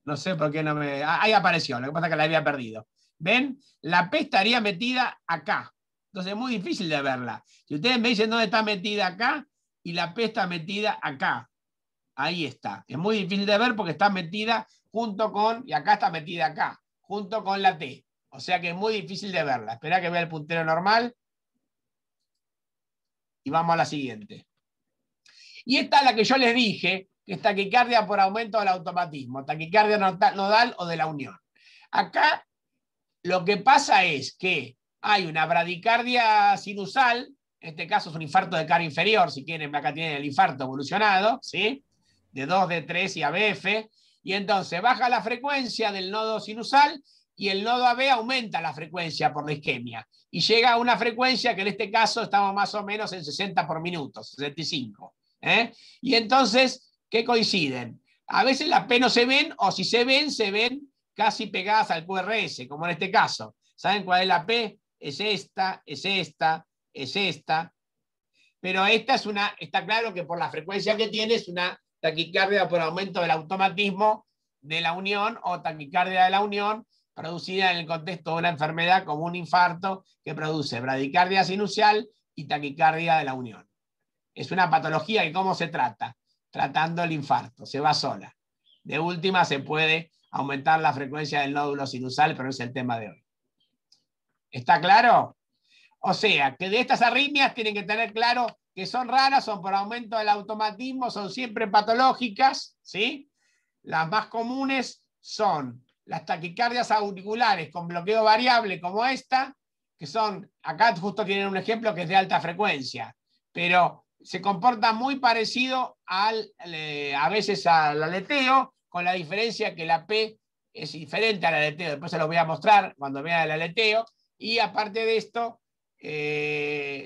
No sé por qué no me... ahí apareció, lo que pasa es que la había perdido. ¿Ven? La P estaría metida acá. Entonces es muy difícil de verla. Si ustedes me dicen dónde está metida acá, y la P está metida acá. Ahí está. Es muy difícil de ver porque está metida junto con, y acá está metida acá, junto con la T. O sea que es muy difícil de verla. Espera que vea el puntero normal. Y vamos a la siguiente. Y esta es la que yo les dije, que es taquicardia por aumento del automatismo, taquicardia nodal o de la unión. Acá lo que pasa es que hay una bradicardia sinusal, en este caso es un infarto de cara inferior, si quieren, acá tienen el infarto evolucionado, ¿sí? De 2, de 3 y ABF, y entonces baja la frecuencia del nodo sinusal y el nodo AB aumenta la frecuencia por la isquemia, y llega a una frecuencia que en este caso estamos más o menos en 60 por minuto, 65. Y entonces, ¿qué coinciden? A veces las P no se ven, o si se ven casi pegadas al QRS, como en este caso. ¿Saben cuál es la P? Es esta, es esta, es esta. Pero esta es una, está claro que por la frecuencia que tiene es una taquicardia por aumento del automatismo de la unión o taquicardia de la unión producida en el contexto de una enfermedad como un infarto que produce bradicardia sinusal y taquicardia de la unión. Es una patología que ¿cómo se trata? Tratando el infarto, se va sola. De última se puede aumentar la frecuencia del nódulo sinusal, pero no es el tema de hoy. ¿Está claro? O sea, que de estas arritmias tienen que tener claro que son raras, son por aumento del automatismo, son siempre patológicas, ¿sí? Las más comunes son las taquicardias auriculares con bloqueo variable como esta, que son, acá justo tienen un ejemplo que es de alta frecuencia, pero se comporta muy parecido a veces al aleteo, con la diferencia que la P es diferente al aleteo. Después se los voy a mostrar cuando vean el aleteo. Y aparte de esto,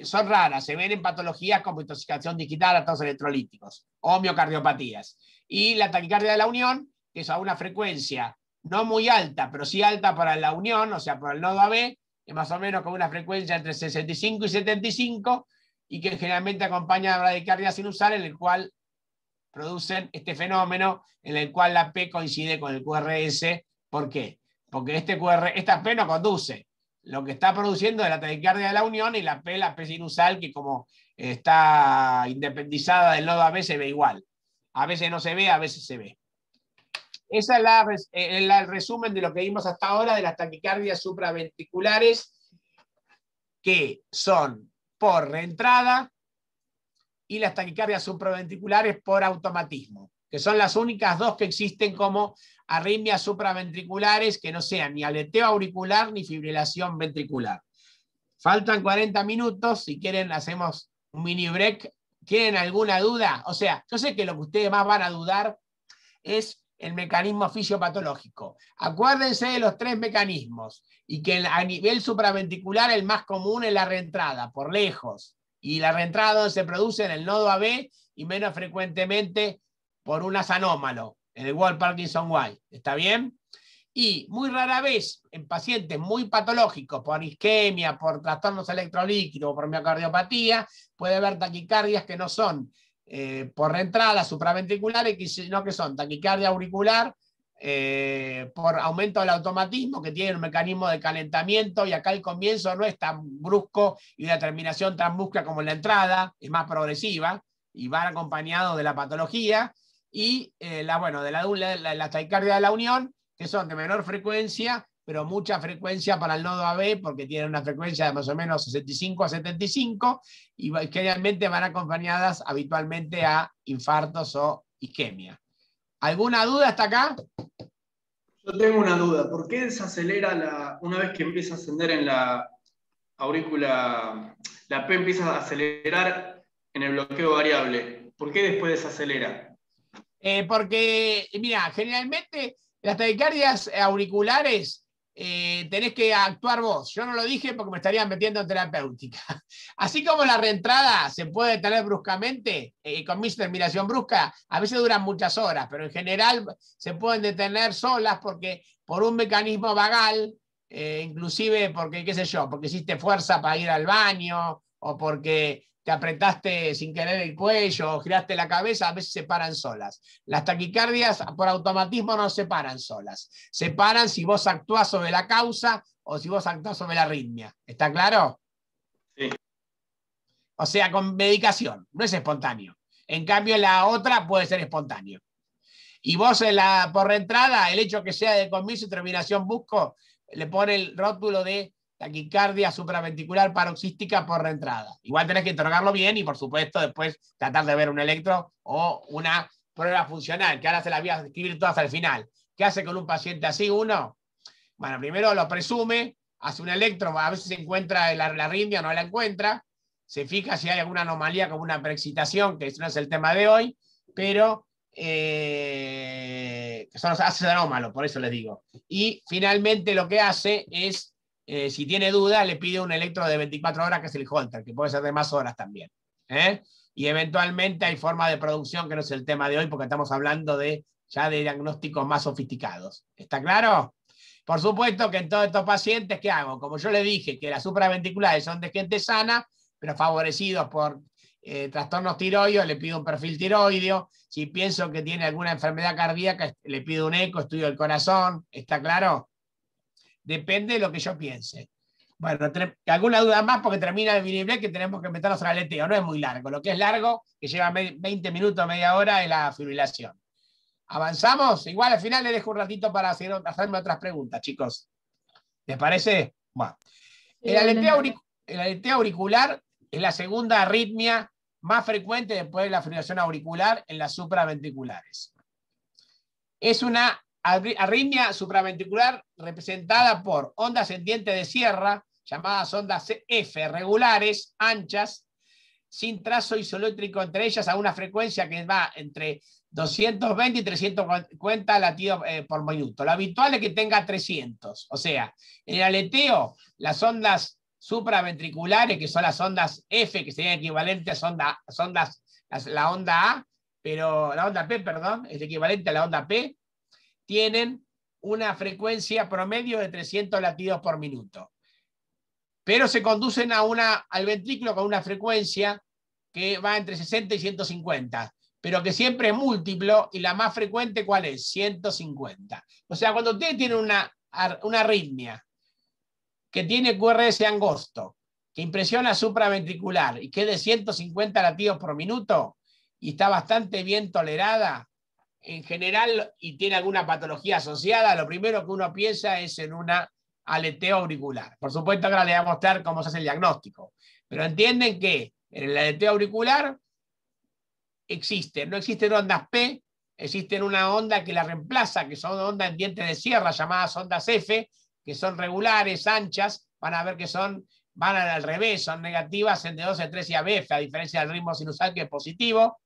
son raras. Se ven en patologías como intoxicación digital, átomos electrolíticos o miocardiopatías. Y la taquicardia de la unión, que es a una frecuencia no muy alta, pero sí alta para la unión, o sea, por el nodo AB, es más o menos con una frecuencia entre 65 y 75, y que generalmente acompaña a la bradicardia sinusal, en el cual producen este fenómeno en el cual la P coincide con el QRS. ¿Por qué? Porque esta P no conduce. Lo que está produciendo es la taquicardia de la unión, y la P sinusal, que como está independizada del nodo AB, se ve igual. A veces no se ve, a veces se ve. Ese es el resumen de lo que vimos hasta ahora de las taquicardias supraventriculares, que son por reentrada, y las taquicardias supraventriculares por automatismo, que son las únicas dos que existen como arritmias supraventriculares que no sean ni aleteo auricular ni fibrilación ventricular. Faltan 40 minutos, si quieren hacemos un mini break. ¿Tienen alguna duda? O sea, yo sé que lo que ustedes más van a dudar es el mecanismo fisiopatológico. Acuérdense de los 3 mecanismos, y que a nivel supraventricular el más común es la reentrada, por lejos, y la reentrada donde se produce en el nodo AB, y menos frecuentemente por un anómalo, en el Wall-Parkinson-White. ¿Está bien? Y muy rara vez en pacientes muy patológicos por isquemia, por trastornos electrolíquidos o por miocardiopatía, puede haber taquicardias que no son por reentrada supraventriculares, sino que son taquicardia auricular por aumento del automatismo, que tiene un mecanismo de calentamiento, y acá el comienzo no es tan brusco y la terminación tan brusca como en la entrada, es más progresiva y van acompañados de la patología. Y de la taquicardia de la unión, que son de menor frecuencia, pero mucha frecuencia para el nodo AB, porque tienen una frecuencia de más o menos 65 a 75, y generalmente van acompañadas habitualmente a infartos o isquemia. ¿Alguna duda hasta acá? Yo tengo una duda. ¿Por qué desacelera una vez que empieza a ascender en la aurícula, la P empieza a acelerar en el bloqueo variable? ¿Por qué después desacelera? Porque, mira, generalmente las taquicardias auriculares tenés que actuar vos. Yo no lo dije porque me estarían metiendo en terapéutica. Así como la reentrada se puede detener bruscamente, con terminación brusca, a veces duran muchas horas, pero en general se pueden detener solas porque por un mecanismo vagal, inclusive porque, qué sé yo, porque hiciste fuerza para ir al baño o porque te apretaste sin querer el cuello o giraste la cabeza, a veces se paran solas. Las taquicardias por automatismo no se paran solas. Se paran si vos actuás sobre la causa o si vos actuás sobre la arritmia. ¿Está claro? Sí. O sea, con medicación, no es espontáneo. En cambio, la otra puede ser espontáneo. Y vos por reentrada, el hecho que sea de comiso y terminación busco, le pone el rótulo de taquicardia supraventricular paroxística por reentrada. Igual tenés que interrogarlo bien y, por supuesto, después tratar de ver un electro o una prueba funcional, que ahora se las voy a describir todas al final. ¿Qué hace con un paciente así uno? Bueno, primero lo presume, hace un electro, a veces se encuentra la arritmia, no la encuentra, se fija si hay alguna anomalía como una preexcitación, que ese no es el tema de hoy, pero eso nos hace anómalo, por eso les digo. Y finalmente lo que hace es, si tiene duda, le pide un electro de 24 horas, que es el Holter, que puede ser de más horas también. Y eventualmente hay forma de producción, que no es el tema de hoy, porque estamos hablando ya de diagnósticos más sofisticados. ¿Está claro? Por supuesto que en todos estos pacientes, ¿qué hago? Como yo les dije, que las supraventriculares son de gente sana, pero favorecidos por trastornos tiroideos, le pido un perfil tiroideo. Si pienso que tiene alguna enfermedad cardíaca, le pido un eco, estudio del corazón. ¿Está claro? Depende de lo que yo piense. Bueno, alguna duda más porque termina el mini break que tenemos que meternos al aleteo. No es muy largo. Lo que es largo, que lleva 20 minutos, media hora, es la fibrilación. ¿Avanzamos? Igual al final les dejo un ratito para hacerme otras preguntas, chicos. ¿Les parece? Bueno. El aleteo auricular es la segunda arritmia más frecuente después de la fibrilación auricular en las supraventriculares. Es una arritmia supraventricular representada por ondas en diente de sierra, llamadas ondas F, regulares, anchas, sin trazo isoeléctrico entre ellas, a una frecuencia que va entre 220 y 350 latidos por minuto. Lo habitual es que tenga 300. O sea, en el aleteo, las ondas supraventriculares, que son las ondas F, que serían equivalentes a la onda A, pero la onda P, perdón, es equivalente a la onda P, tienen una frecuencia promedio de 300 latidos por minuto. Pero se conducen al ventrículo con una frecuencia que va entre 60 y 150, pero que siempre es múltiplo, y la más frecuente, ¿cuál es? 150. O sea, cuando ustedes tienen una arritmia que tiene QRS angosto, que impresiona supraventricular y que es de 150 latidos por minuto y está bastante bien tolerada, en general, y tiene alguna patología asociada, lo primero que uno piensa es en una aleteo auricular. Por supuesto que ahora les voy a mostrar cómo se hace el diagnóstico, pero entienden que en el aleteo auricular no existen ondas P, existen una onda que la reemplaza, que son ondas en diente de sierra, llamadas ondas F, que son regulares, anchas. Van a ver que van al revés, son negativas en D2, E3 y ABF, a diferencia del ritmo sinusal, que es positivo.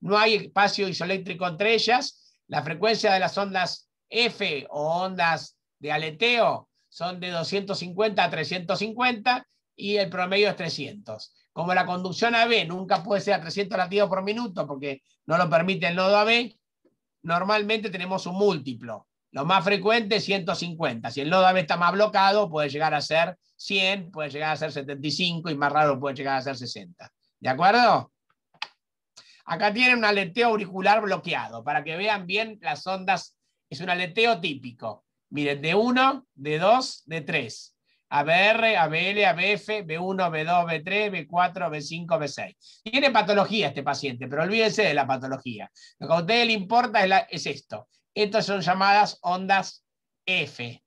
No hay espacio isoeléctrico entre ellas. La frecuencia de las ondas F o ondas de aleteo son de 250 a 350 y el promedio es 300. Como la conducción AB nunca puede ser a 300 latidos por minuto porque no lo permite el nodo AB, normalmente tenemos un múltiplo. Lo más frecuente es 150. Si el nodo AB está más bloqueado, puede llegar a ser 100, puede llegar a ser 75 y más raro puede llegar a ser 60. ¿De acuerdo? Acá tienen un aleteo auricular bloqueado para que vean bien las ondas. Es un aleteo típico. Miren, D1, D2, D3. ABR, ABL, ABF, B1, B2, B3, B4, B5, B6. Tiene patología este paciente, pero olvídense de la patología. Lo que a ustedes les importa es esto. Estas son llamadas ondas F.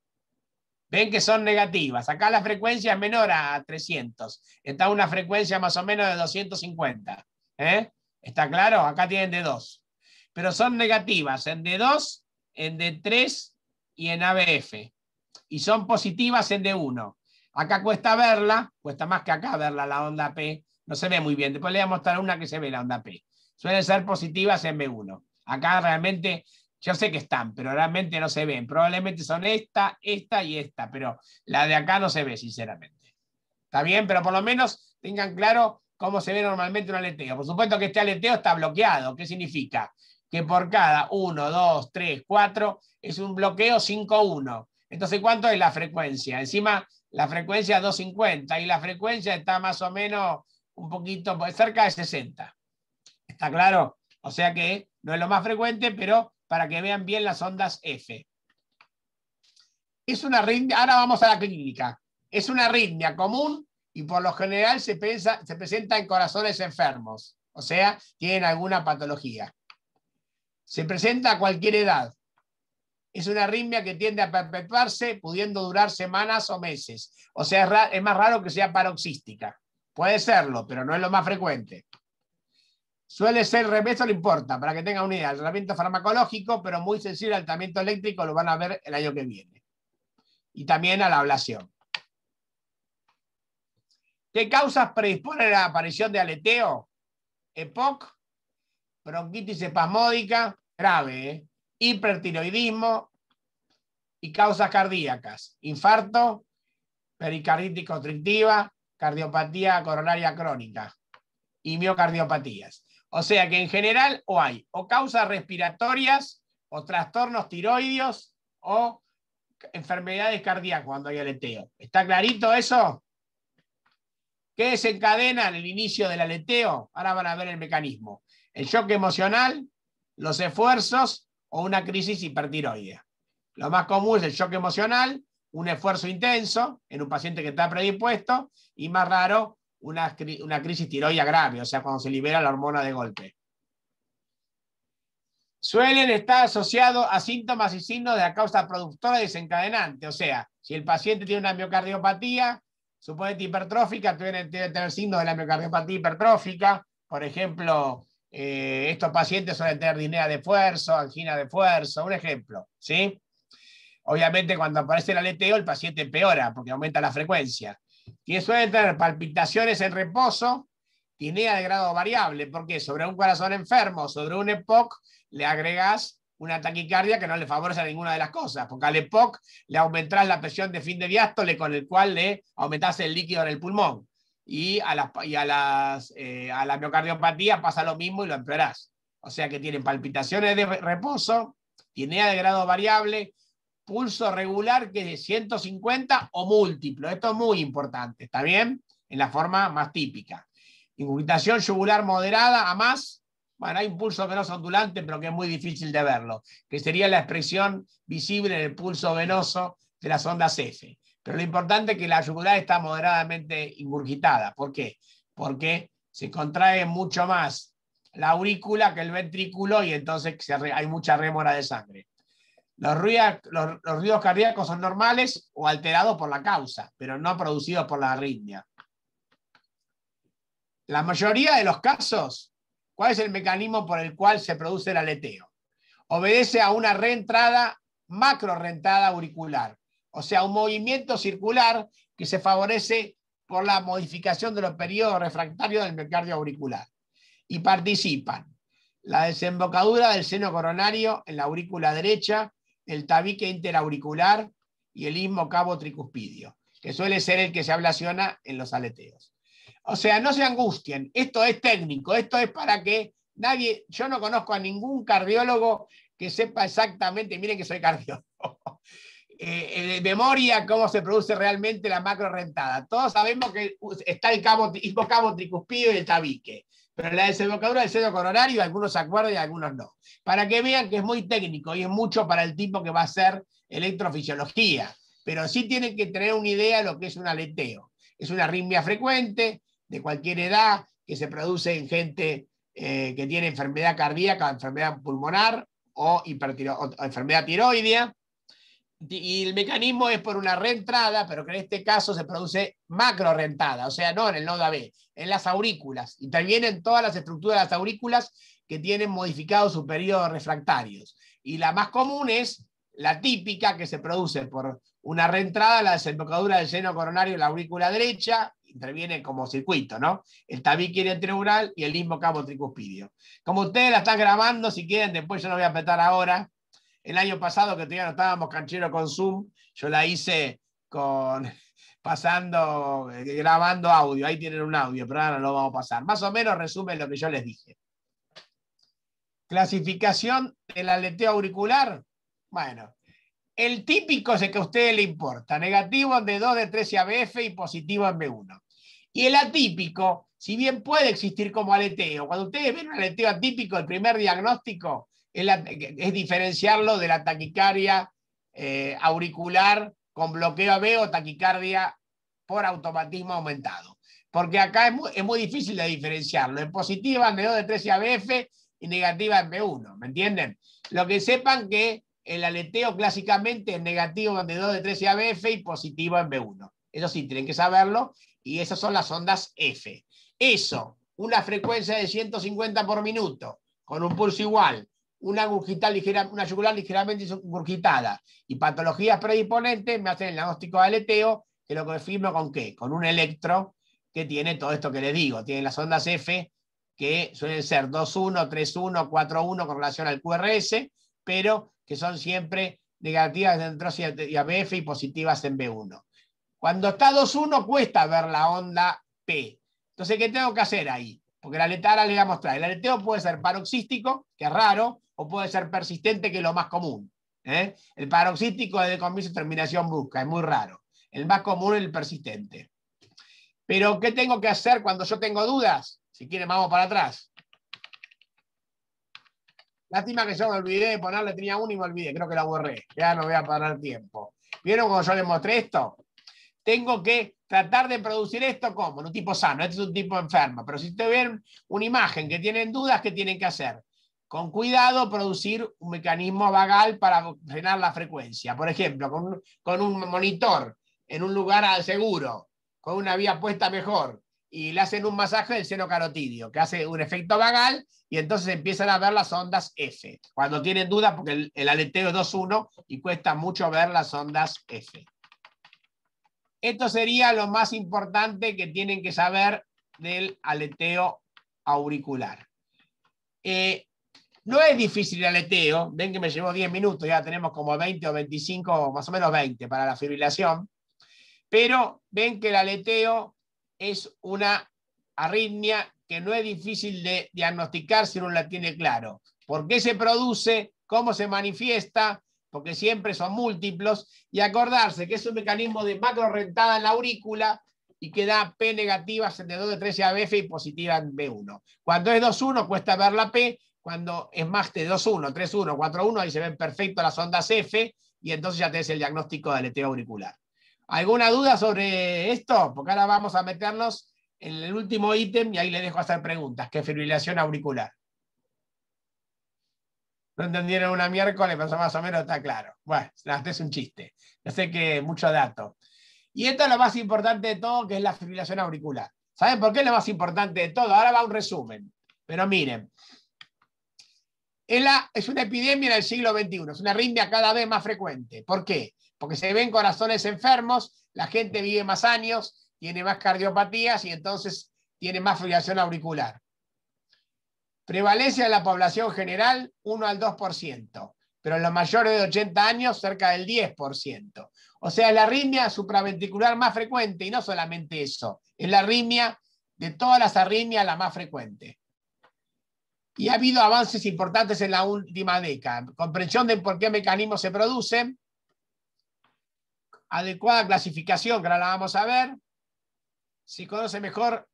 Ven que son negativas. Acá la frecuencia es menor a 300. Está una frecuencia más o menos de 250. ¿Está claro? Acá tienen D2. Pero son negativas en D2, en D3 y en ABF. Y son positivas en D1. Acá cuesta verla, cuesta más que acá verla, la onda P. No se ve muy bien. Después le voy a mostrar una que se ve, la onda P. Suelen ser positivas en B1. Acá realmente, yo sé que están, pero realmente no se ven. Probablemente son esta, esta y esta, pero la de acá no se ve, sinceramente. ¿Está bien? Pero por lo menos tengan claro cómo se ve normalmente un aleteo. Por supuesto que este aleteo está bloqueado. ¿Qué significa? Que por cada 1, 2, 3, 4 es un bloqueo 5-1. Entonces, ¿cuánto es la frecuencia? Encima, la frecuencia es 250 y la frecuencia está más o menos un poquito cerca de 60. ¿Está claro? O sea que no es lo más frecuente, pero para que vean bien las ondas F. Es una arritmia, ahora vamos a la clínica. Es una arritmia común y por lo general se presenta en corazones enfermos. O sea, tienen alguna patología. Se presenta a cualquier edad. Es una arritmia que tiende a perpetuarse, pudiendo durar semanas o meses. O sea, es más raro que sea paroxística. Puede serlo, pero no es lo más frecuente. Suele ser, esto no importa, para que tengan una idea, el tratamiento farmacológico, pero muy sensible al tratamiento eléctrico, lo van a ver el año que viene. Y también a la ablación. ¿Qué causas predisponen a la aparición de aleteo? EPOC, bronquitis espasmódica, grave, hipertiroidismo y causas cardíacas, infarto, pericarditis constrictiva, cardiopatía coronaria crónica y miocardiopatías. O sea que en general o hay o causas respiratorias o trastornos tiroideos o enfermedades cardíacas cuando hay aleteo. ¿Está clarito eso? ¿Qué desencadena el inicio del aleteo? Ahora van a ver el mecanismo. El shock emocional, los esfuerzos o una crisis hipertiroidea. Lo más común es el shock emocional, un esfuerzo intenso en un paciente que está predispuesto y más raro, una crisis tiroidea grave, o sea, cuando se libera la hormona de golpe. Suelen estar asociados a síntomas y signos de la causa productora desencadenante, o sea, si el paciente tiene una miocardiopatía, suponete hipertrófica, debe tener signos de la miocardiopatía hipertrófica, por ejemplo, estos pacientes suelen tener disnea de esfuerzo, angina de esfuerzo, un ejemplo, ¿sí? Obviamente cuando aparece el aleteo el paciente empeora porque aumenta la frecuencia. Y suelen tener palpitaciones en reposo, disnea de grado variable, porque sobre un corazón enfermo, sobre un EPOC, le agregás una taquicardia que no le favorece a ninguna de las cosas, porque al EPOC le aumentás la presión de fin de diástole con el cual le aumentás el líquido en el pulmón. Y a la miocardiopatía pasa lo mismo y lo empeorás. O sea que tienen palpitaciones de reposo, disnea de grado variable, pulso regular que es de 150 o múltiplo. Esto es muy importante, ¿está bien? En la forma más típica. Ingurgitación yugular moderada a más. Bueno, hay un pulso venoso ondulante, pero que es muy difícil de verlo, que sería la expresión visible en el pulso venoso de las ondas F. Pero lo importante es que la yugular está moderadamente ingurgitada. ¿Por qué? Porque se contrae mucho más la aurícula que el ventrículo y entonces hay mucha rémora de sangre. Los ruidos cardíacos son normales o alterados por la causa, pero no producidos por la arritmia. La mayoría de los casos, ¿cuál es el mecanismo por el cual se produce el aleteo? Obedece a una reentrada, macroreentrada auricular, o sea, un movimiento circular que se favorece por la modificación de los periodos refractarios del miocardio auricular. Y participan la desembocadura del seno coronario en la aurícula derecha, el tabique interauricular y el istmo cabo tricuspidio, que suele ser el que se ablaciona en los aleteos. O sea, no se angustien, esto es técnico, esto es para que nadie, yo no conozco a ningún cardiólogo que sepa exactamente, miren que soy cardiólogo, de memoria cómo se produce realmente la macrorrentada. Todos sabemos que está el istmo cabo tricuspidio y el tabique, pero la desembocadura del seno coronario, algunos se acuerdan y algunos no. Para que vean que es muy técnico y es mucho para el tipo que va a hacer electrofisiología, pero sí tienen que tener una idea de lo que es un aleteo. Es una arritmia frecuente, de cualquier edad, que se produce en gente que tiene enfermedad cardíaca, enfermedad pulmonar o enfermedad tiroidea. Y el mecanismo es por una reentrada, pero que en este caso se produce macrorrentada, o sea, no en el nodo AB, en las aurículas. Intervienen todas las estructuras de las aurículas que tienen modificados sus periodos refractarios. Y la más común es la típica, que se produce por una reentrada, la desembocadura del seno coronario en la aurícula derecha, interviene como circuito, ¿no? El tabique intereural y el limbo cabo tricuspidio. Como ustedes la están grabando, si quieren, después yo no voy a apretar ahora. El año pasado, que todavía no estábamos canchero con Zoom, yo la hice grabando audio. Ahí tienen un audio, pero ahora no lo vamos a pasar. Más o menos resumen lo que yo les dije. Clasificación del aleteo auricular. Bueno, el típico es el que a ustedes le importa. Negativo en D2, D3 y ABF y positivo en B1. Y el atípico, si bien puede existir como aleteo, cuando ustedes ven un aleteo atípico, el primer diagnóstico es diferenciarlo de la taquicardia auricular con bloqueo AB o taquicardia por automatismo aumentado. Porque acá es muy difícil de diferenciarlo. En positiva en D2, D3 y ABF y negativa en B1, ¿me entienden? Lo que sepan que el aleteo clásicamente es negativo en D2, D3 y ABF y positivo en B1. Eso sí, tienen que saberlo. Y esas son las ondas F. Eso, una frecuencia de 150 por minuto, con un pulso igual, una yugular ligeramente ingurgitada y patologías predisponentes, me hacen el diagnóstico de aleteo, que lo confirmo con ¿qué? Con un electro que tiene todo esto que les digo. Tiene las ondas F, que suelen ser 2.1, 3.1, 4.1 con relación al QRS, pero que son siempre negativas en D2 y ABF y positivas en B1. Cuando está 2.1 cuesta ver la onda P. Entonces, ¿qué tengo que hacer ahí? Porque la aleteo ahora le voy a mostrar. El aleteo puede ser paroxístico, que es raro, o puede ser persistente, que es lo más común. El paroxístico es de comienzo y terminación brusca, es muy raro. El más común es el persistente. Pero, ¿qué tengo que hacer cuando yo tengo dudas? Si quieren, vamos para atrás. Lástima que yo me olvidé de ponerle, tenía uno y me olvidé, creo que la borré. Ya no voy a parar tiempo. ¿Vieron cuando yo les mostré esto? Tengo que tratar de producir esto como en un tipo sano. Este es un tipo enfermo. Pero si ustedes ven una imagen que tienen dudas, ¿qué tienen que hacer? Con cuidado, producir un mecanismo vagal para frenar la frecuencia. Por ejemplo, con un monitor en un lugar seguro, con una vía puesta mejor, y le hacen un masaje del seno carotidio, que hace un efecto vagal, y entonces empiezan a ver las ondas F. Cuando tienen dudas, porque el aleteo es 2.1 y cuesta mucho ver las ondas F. Esto sería lo más importante que tienen que saber del aleteo auricular. No es difícil el aleteo. Ven que me llevó 10 minutos, ya tenemos como 20 o 25, más o menos 20 para la fibrilación. Pero ven que el aleteo es una arritmia que no es difícil de diagnosticar si uno la tiene claro. ¿Por qué se produce? ¿Cómo se manifiesta? Porque siempre son múltiplos, y acordarse que es un mecanismo de macro rentada en la aurícula y que da P negativas en D2, D3 y ABF y positiva en B1. Cuando es 2.1 cuesta ver la P, cuando es más de 2.1, 3.1, 4.1, ahí se ven perfecto las ondas F, y entonces ya tenés el diagnóstico de aleteo auricular. ¿Alguna duda sobre esto? Porque ahora vamos a meternos en el último ítem y ahí les dejo hacer preguntas, que es fibrilación auricular. No entendieron una miércoles, pero más o menos está claro. Bueno, este es un chiste. Yo sé que mucho dato. Y esto es lo más importante de todo, que es la fibrilación auricular. ¿Saben por qué es lo más importante de todo? Ahora va un resumen. Pero miren. Es una epidemia en el siglo XXI. Es una arritmia cada vez más frecuente. ¿Por qué? Porque se ven corazones enfermos, la gente vive más años, tiene más cardiopatías y entonces tiene más fibrilación auricular. Prevalencia en la población general 1 al 2%, pero en los mayores de 80 años cerca del 10%. O sea, es la arritmia supraventricular más frecuente, y no solamente eso, es la arritmia de todas las arritmias la más frecuente. Y ha habido avances importantes en la última década. Comprensión de por qué mecanismos se producen, adecuada clasificación, que ahora la vamos a ver, si conoce mejor.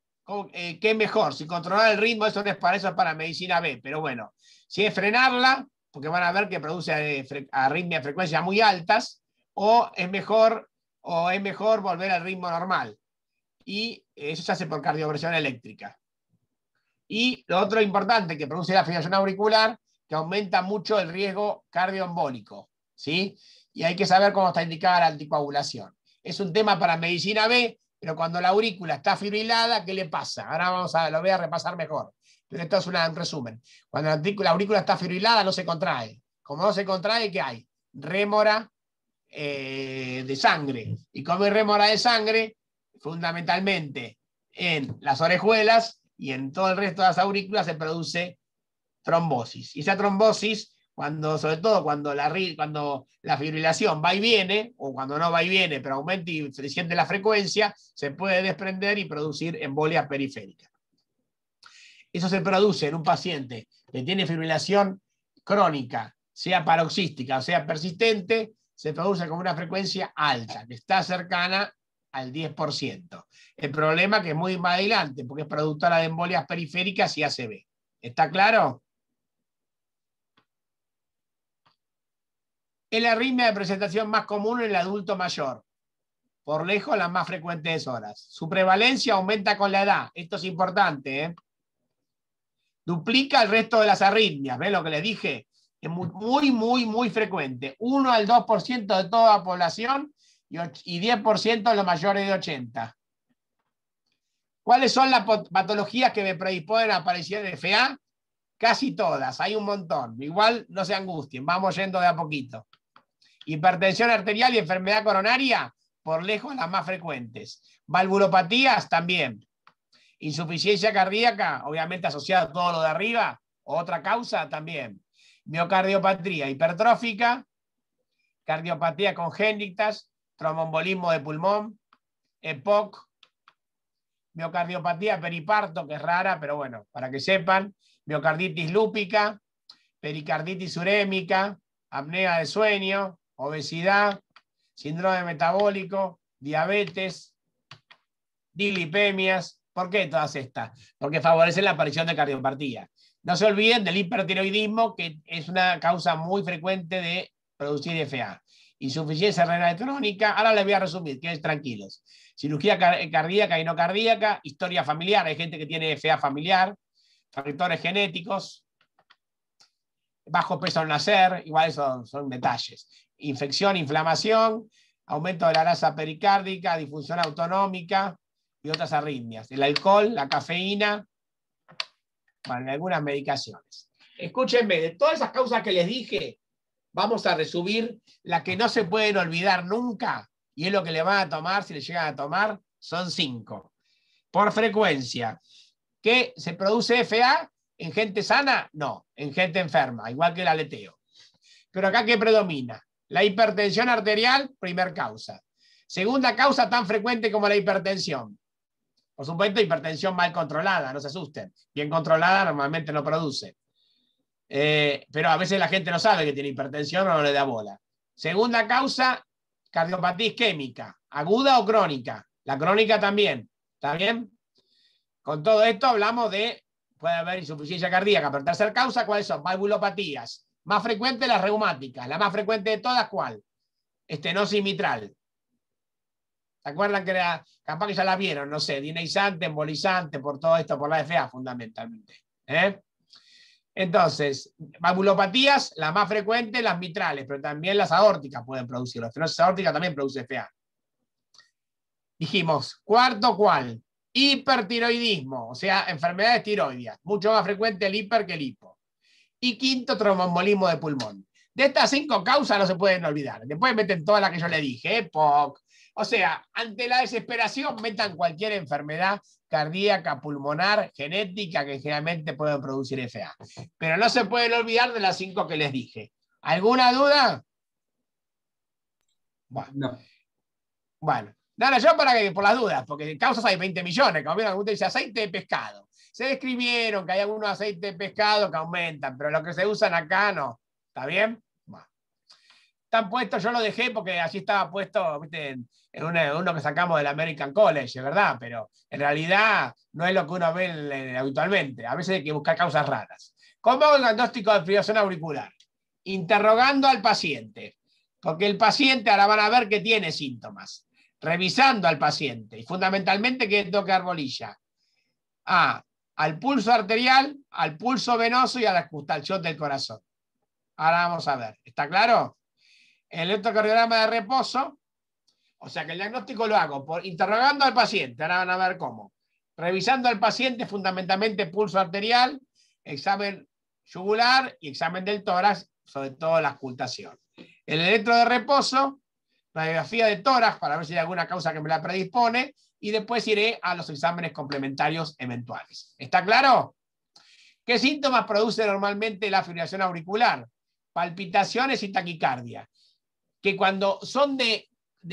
¿Qué es mejor? Si controlar el ritmo, eso no es para eso, es para medicina B, pero bueno, si es frenarla, porque van a ver que produce arritmias de frecuencias muy altas, o es mejor volver al ritmo normal. Y eso se hace por cardioversión eléctrica. Y lo otro importante que produce la fibrilación auricular, que aumenta mucho el riesgo cardioembólico, ¿sí? Y hay que saber cómo está indicada la anticoagulación. Es un tema para medicina B, pero cuando la aurícula está fibrilada, ¿qué le pasa? Ahora lo voy a repasar mejor. Pero esto es un resumen. Cuando la aurícula está fibrilada, no se contrae. Como no se contrae, ¿qué hay? rémora de sangre. Y como hay rémora de sangre, fundamentalmente en las orejuelas y en todo el resto de las aurículas se produce trombosis. Y esa trombosis, sobre todo cuando la fibrilación va y viene, o cuando no va y viene, pero aumenta y se siente la frecuencia, se puede desprender y producir embolia periférica. Eso se produce en un paciente que tiene fibrilación crónica, sea paroxística o sea persistente, se produce con una frecuencia alta, que está cercana al 10%. El problema es que es muy más adelante, porque es productora de embolias periféricas y ACV. ¿Está claro? Es la arritmia de presentación más común en el adulto mayor. Por lejos, las más frecuentes horas. Su prevalencia aumenta con la edad. Esto es importante, ¿eh? Duplica el resto de las arritmias. ¿Ven lo que les dije? Es muy frecuente. 1 al 2% de toda la población y 10% de los mayores de 80. ¿Cuáles son las patologías que me predisponen a aparecer de FA? Casi todas, hay un montón. Igual no se angustien, vamos yendo de a poquito. Hipertensión arterial y enfermedad coronaria, por lejos las más frecuentes. Valvulopatías también. Insuficiencia cardíaca, obviamente asociada a todo lo de arriba. Otra causa también. Miocardiopatía hipertrófica, cardiopatía congénitas, tromboembolismo de pulmón, EPOC, miocardiopatía periparto, que es rara, pero bueno, para que sepan, miocarditis lúpica, pericarditis urémica, apnea de sueño, obesidad, síndrome metabólico, diabetes, dislipemias. ¿Por qué todas estas? Porque favorecen la aparición de cardiopatía. No se olviden del hipertiroidismo, que es una causa muy frecuente de producir FA. Insuficiencia renal crónica. Ahora les voy a resumir, queden tranquilos. Cirugía cardíaca y no cardíaca, historia familiar, hay gente que tiene FA familiar, factores genéticos, bajo peso al nacer, igual son detalles. Infección, inflamación, aumento de la grasa pericárdica, disfunción autonómica y otras arritmias. El alcohol, la cafeína, bueno, algunas medicaciones. Escúchenme, de todas esas causas que les dije, vamos a resumir las que no se pueden olvidar nunca, y es lo que le van a tomar, si le llegan a tomar, son 5. Por frecuencia. ¿Qué se produce FA en gente sana? No, en gente enferma, igual que el aleteo. Pero acá, ¿qué predomina? La hipertensión arterial, primer causa. Segunda causa tan frecuente como la hipertensión. Por supuesto, hipertensión mal controlada, no se asusten. Bien controlada normalmente no produce. Pero a veces la gente no sabe que tiene hipertensión o no le da bola. Segunda causa, cardiopatía isquémica, aguda o crónica. La crónica también. ¿Está bien? Con todo esto hablamos de, puede haber insuficiencia cardíaca, pero tercera causa, ¿cuáles son? Valvulopatías. Más frecuente las reumáticas. La más frecuente de todas, ¿cuál? Estenosis mitral. ¿Se acuerdan que era, capaz que ya la vieron? No sé, dineizante, embolizante, por todo esto, por la FA fundamentalmente. Entonces, valvulopatías, las más frecuentes, las mitrales, pero también las aórticas pueden producir. La estenosis aórtica también produce FA. Dijimos, cuarto, ¿cuál? Hipertiroidismo, o sea, enfermedades tiroideas. Mucho más frecuente el hiper que el hipo. Y quinto, tromboembolismo de pulmón. De estas 5 causas no se pueden olvidar. Después meten todas las que yo le dije, EPOC. O sea, ante la desesperación metan cualquier enfermedad cardíaca, pulmonar, genética, que generalmente pueden producir FA. Pero no se pueden olvidar de las 5 que les dije. ¿Alguna duda? Bueno. No. Bueno. No, yo por las dudas, porque causas hay 20 millones. Como vieron, usted dice aceite de pescado. Se describieron que hay algunos aceites de pescado que aumentan, pero los que se usan acá no. ¿Está bien? Bueno. Están puestos, yo lo dejé porque así estaba puesto, ¿viste? En uno que sacamos del American College, ¿verdad? Pero en realidad no es lo que uno ve habitualmente. A veces hay que buscar causas raras. ¿Cómo hago el diagnóstico de fibrilación auricular? Interrogando al paciente. Porque el paciente ahora van a ver que tiene síntomas. Revisando al paciente. Y fundamentalmente que tengo que dar bolilla. Al pulso arterial, al pulso venoso y a la auscultación del corazón. Ahora vamos a ver. ¿Está claro? El electrocardiograma de reposo. O sea que el diagnóstico lo hago interrogando al paciente. Ahora van a ver cómo. Revisando al paciente fundamentalmente pulso arterial, examen yugular y examen del tórax, sobre todo la auscultación. El electro de reposo, radiografía de tórax para ver si hay alguna causa que me la predispone, y después iré a los exámenes complementarios eventuales. ¿Está claro? ¿Qué síntomas produce normalmente la fibrilación auricular? Palpitaciones y taquicardia, que cuando son de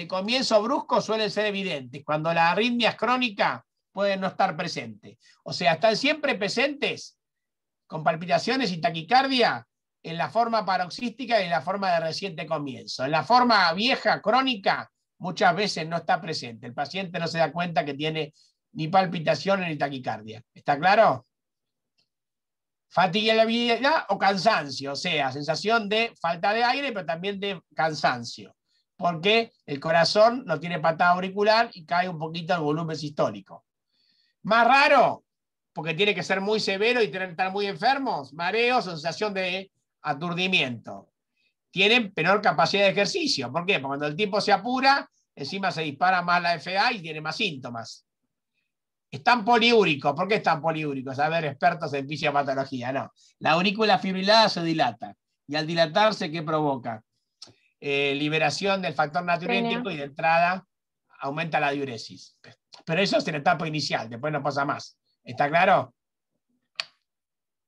comienzo brusco suelen ser evidentes. Cuando la arritmia es crónica, pueden no estar presentes. O sea, están siempre presentes con palpitaciones y taquicardia en la forma paroxística y en la forma de reciente comienzo. En la forma vieja, crónica, muchas veces no está presente. El paciente no se da cuenta que tiene ni palpitaciones ni taquicardia. ¿Está claro? Fatigabilidad o cansancio, o sea, sensación de falta de aire, pero también de cansancio, porque el corazón no tiene patada auricular y cae un poquito el volumen sistólico. Más raro, porque tiene que ser muy severo y tienen que estar muy enfermos, mareo, sensación de aturdimiento. Tienen menor capacidad de ejercicio. ¿Por qué? Porque cuando el tipo se apura, encima se dispara más la FA y tiene más síntomas. Están poliúricos. ¿Por qué están poliúricos? A ver, expertos en fisiopatología. No. La aurícula fibrilada se dilata. Y al dilatarse, ¿qué provoca? Liberación del factor natriurético y de entrada aumenta la diuresis. Pero eso es en la etapa inicial, después no pasa más. ¿Está claro?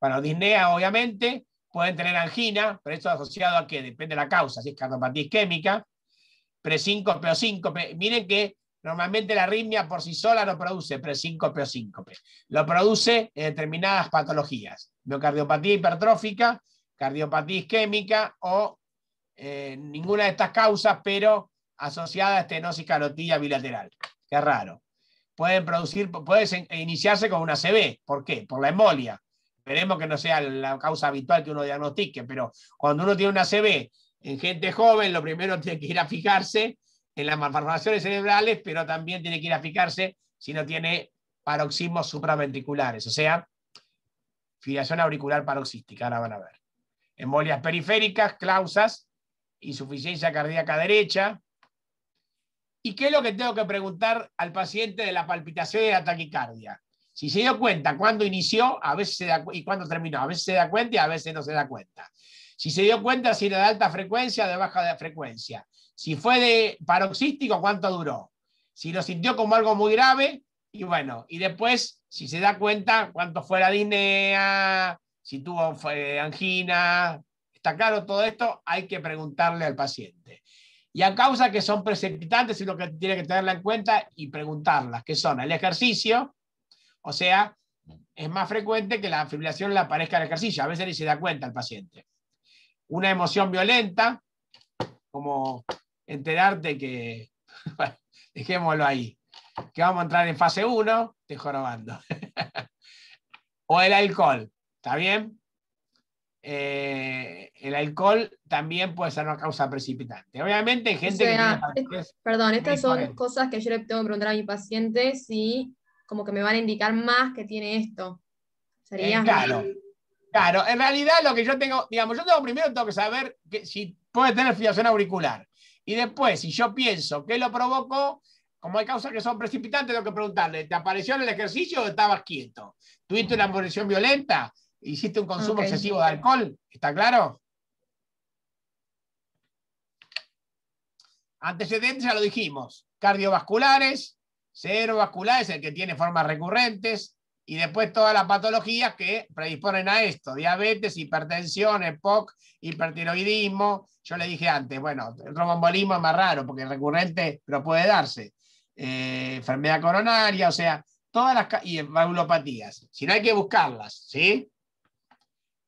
Bueno, disnea, obviamente, pueden tener angina, pero esto asociado a qué? Depende de la causa, si es cardiopatía isquémica, presíncope o síncope. Miren que normalmente la arritmia por sí sola no produce presíncope o síncope. Lo produce en determinadas patologías. Miocardiopatía hipertrófica, cardiopatía isquémica o ninguna de estas causas, pero asociada a estenosis carotidia bilateral. Qué raro. Puede iniciarse con una ACV. ¿Por qué? Por la embolia. Esperemos que no sea la causa habitual que uno diagnostique, pero cuando uno tiene una ACV en gente joven, lo primero tiene que ir a fijarse en las malformaciones cerebrales, pero también tiene que ir a fijarse si no tiene paroxismos supraventriculares, o sea, fibrilación auricular paroxística. Ahora van a ver. Embolias periféricas, clausas, insuficiencia cardíaca derecha. ¿Y qué es lo que tengo que preguntar al paciente de la palpitación y de la taquicardia? Si se dio cuenta cuándo inició, a veces se da, y cuándo terminó, a veces se da cuenta y a veces no se da cuenta. Si se dio cuenta si era de alta frecuencia o de baja frecuencia. Si fue de paroxístico, cuánto duró. Si lo sintió como algo muy grave, y bueno, y después, si se da cuenta, cuánto fue la disnea, si tuvo angina. ¿Está claro todo esto? Hay que preguntarle al paciente. Y a causa que son precipitantes, es lo que tiene que tenerla en cuenta y preguntarlas, que son el ejercicio, o sea, es más frecuente que la fibrilación le aparezca al ejercicio, a veces ni se da cuenta el paciente. Una emoción violenta, como enterarte que, bueno, dejémoslo ahí, que vamos a entrar en fase 1, te jorobando. O el alcohol, ¿está bien? El alcohol también puede ser una causa precipitante. Obviamente hay gente que tiene... Perdón, estas son cosas que yo le tengo que preguntar a mi paciente si como que me van a indicar más que tiene esto. ¿Sería? Claro, en realidad lo que yo tengo, digamos, primero tengo que saber si puede tener fibrilación auricular. Y después, si yo pienso que lo provocó, como hay causas que son precipitantes, tengo que preguntarle, ¿te apareció en el ejercicio o estabas quieto? ¿Tuviste una emoción violenta? ¿Hiciste un consumo excesivo de alcohol? ¿Está claro? Antecedentes ya lo dijimos. Cardiovasculares, cerebrovasculares, el que tiene formas recurrentes, y después todas las patologías que predisponen a esto. Diabetes, hipertensión, EPOC, hipertiroidismo. Yo le dije antes, bueno, el tromboembolismo es más raro porque es recurrente, pero puede darse. Enfermedad coronaria, o sea, todas las... y valvulopatías. Si no, hay que buscarlas, ¿sí?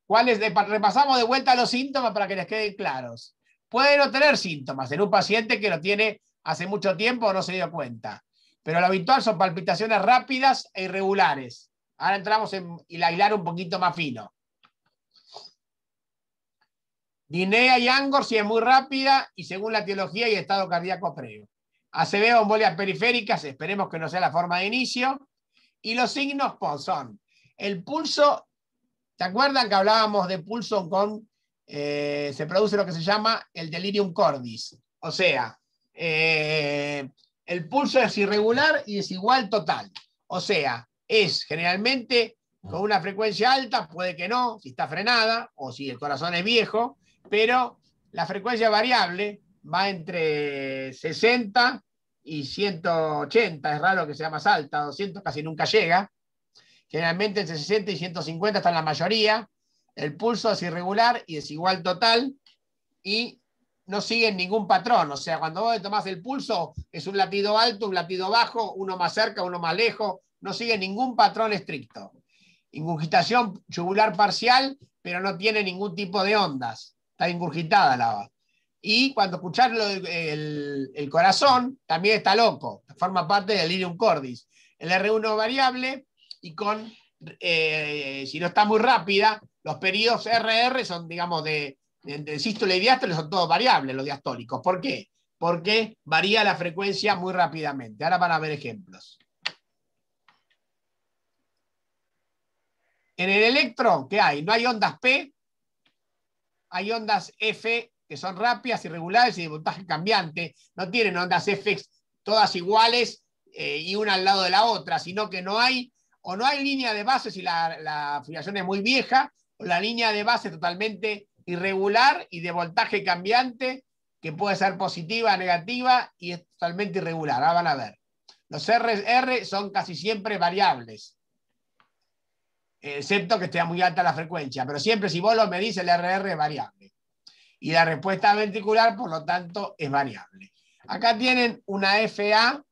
Repasamos de vuelta los síntomas para que les queden claros. Puede no tener síntomas en un paciente que lo tiene hace mucho tiempo o no se dio cuenta. Pero lo habitual son palpitaciones rápidas e irregulares. Ahora entramos en hilar un poquito más fino. Disnea y angor si es muy rápida y según la etiología y estado cardíaco previo. ACV o embolias periféricas, esperemos que no sea la forma de inicio. Y los signos son el pulso. ¿Se acuerdan que hablábamos de pulso con... se produce lo que se llama el delirium cordis? O sea, el pulso es irregular y desigual total. O sea, es generalmente con una frecuencia alta, puede que no, si está frenada o si el corazón es viejo, pero La frecuencia variable va entre 60 y 180, es raro que sea más alta, 200 casi nunca llega. Generalmente entre 60 y 150 está en la mayoría. El pulso es irregular y desigual total y no siguen ningún patrón. O sea, cuando vos tomás el pulso, es un latido alto, un latido bajo, uno más cerca, uno más lejos. No sigue ningún patrón estricto. Ingurgitación yugular parcial, pero no tiene ningún tipo de ondas. Está ingurgitada la voz. Y cuando escuchás el corazón, también está loco. Forma parte del delirium cordis. El R1 variable y con, si no está muy rápida, los periodos RR son, digamos, de sístole y diástole son todos variables, los diastólicos. ¿Por qué? Porque varía la frecuencia muy rápidamente. Ahora van a ver ejemplos. En el electro, ¿qué hay? No hay ondas P, hay ondas F, que son rápidas, irregulares y de voltaje cambiante. No tienen ondas F todas iguales y una al lado de la otra, sino que no hay, o no hay línea de base si la fibrilación es muy vieja, o la línea de base totalmente irregular y de voltaje cambiante, que puede ser positiva, negativa, y es totalmente irregular. Ahora van a ver. Los RR son casi siempre variables, excepto que esté muy alta la frecuencia, pero siempre si vos lo medís el RR es variable. Y la respuesta ventricular, por lo tanto, es variable. Acá tienen una FA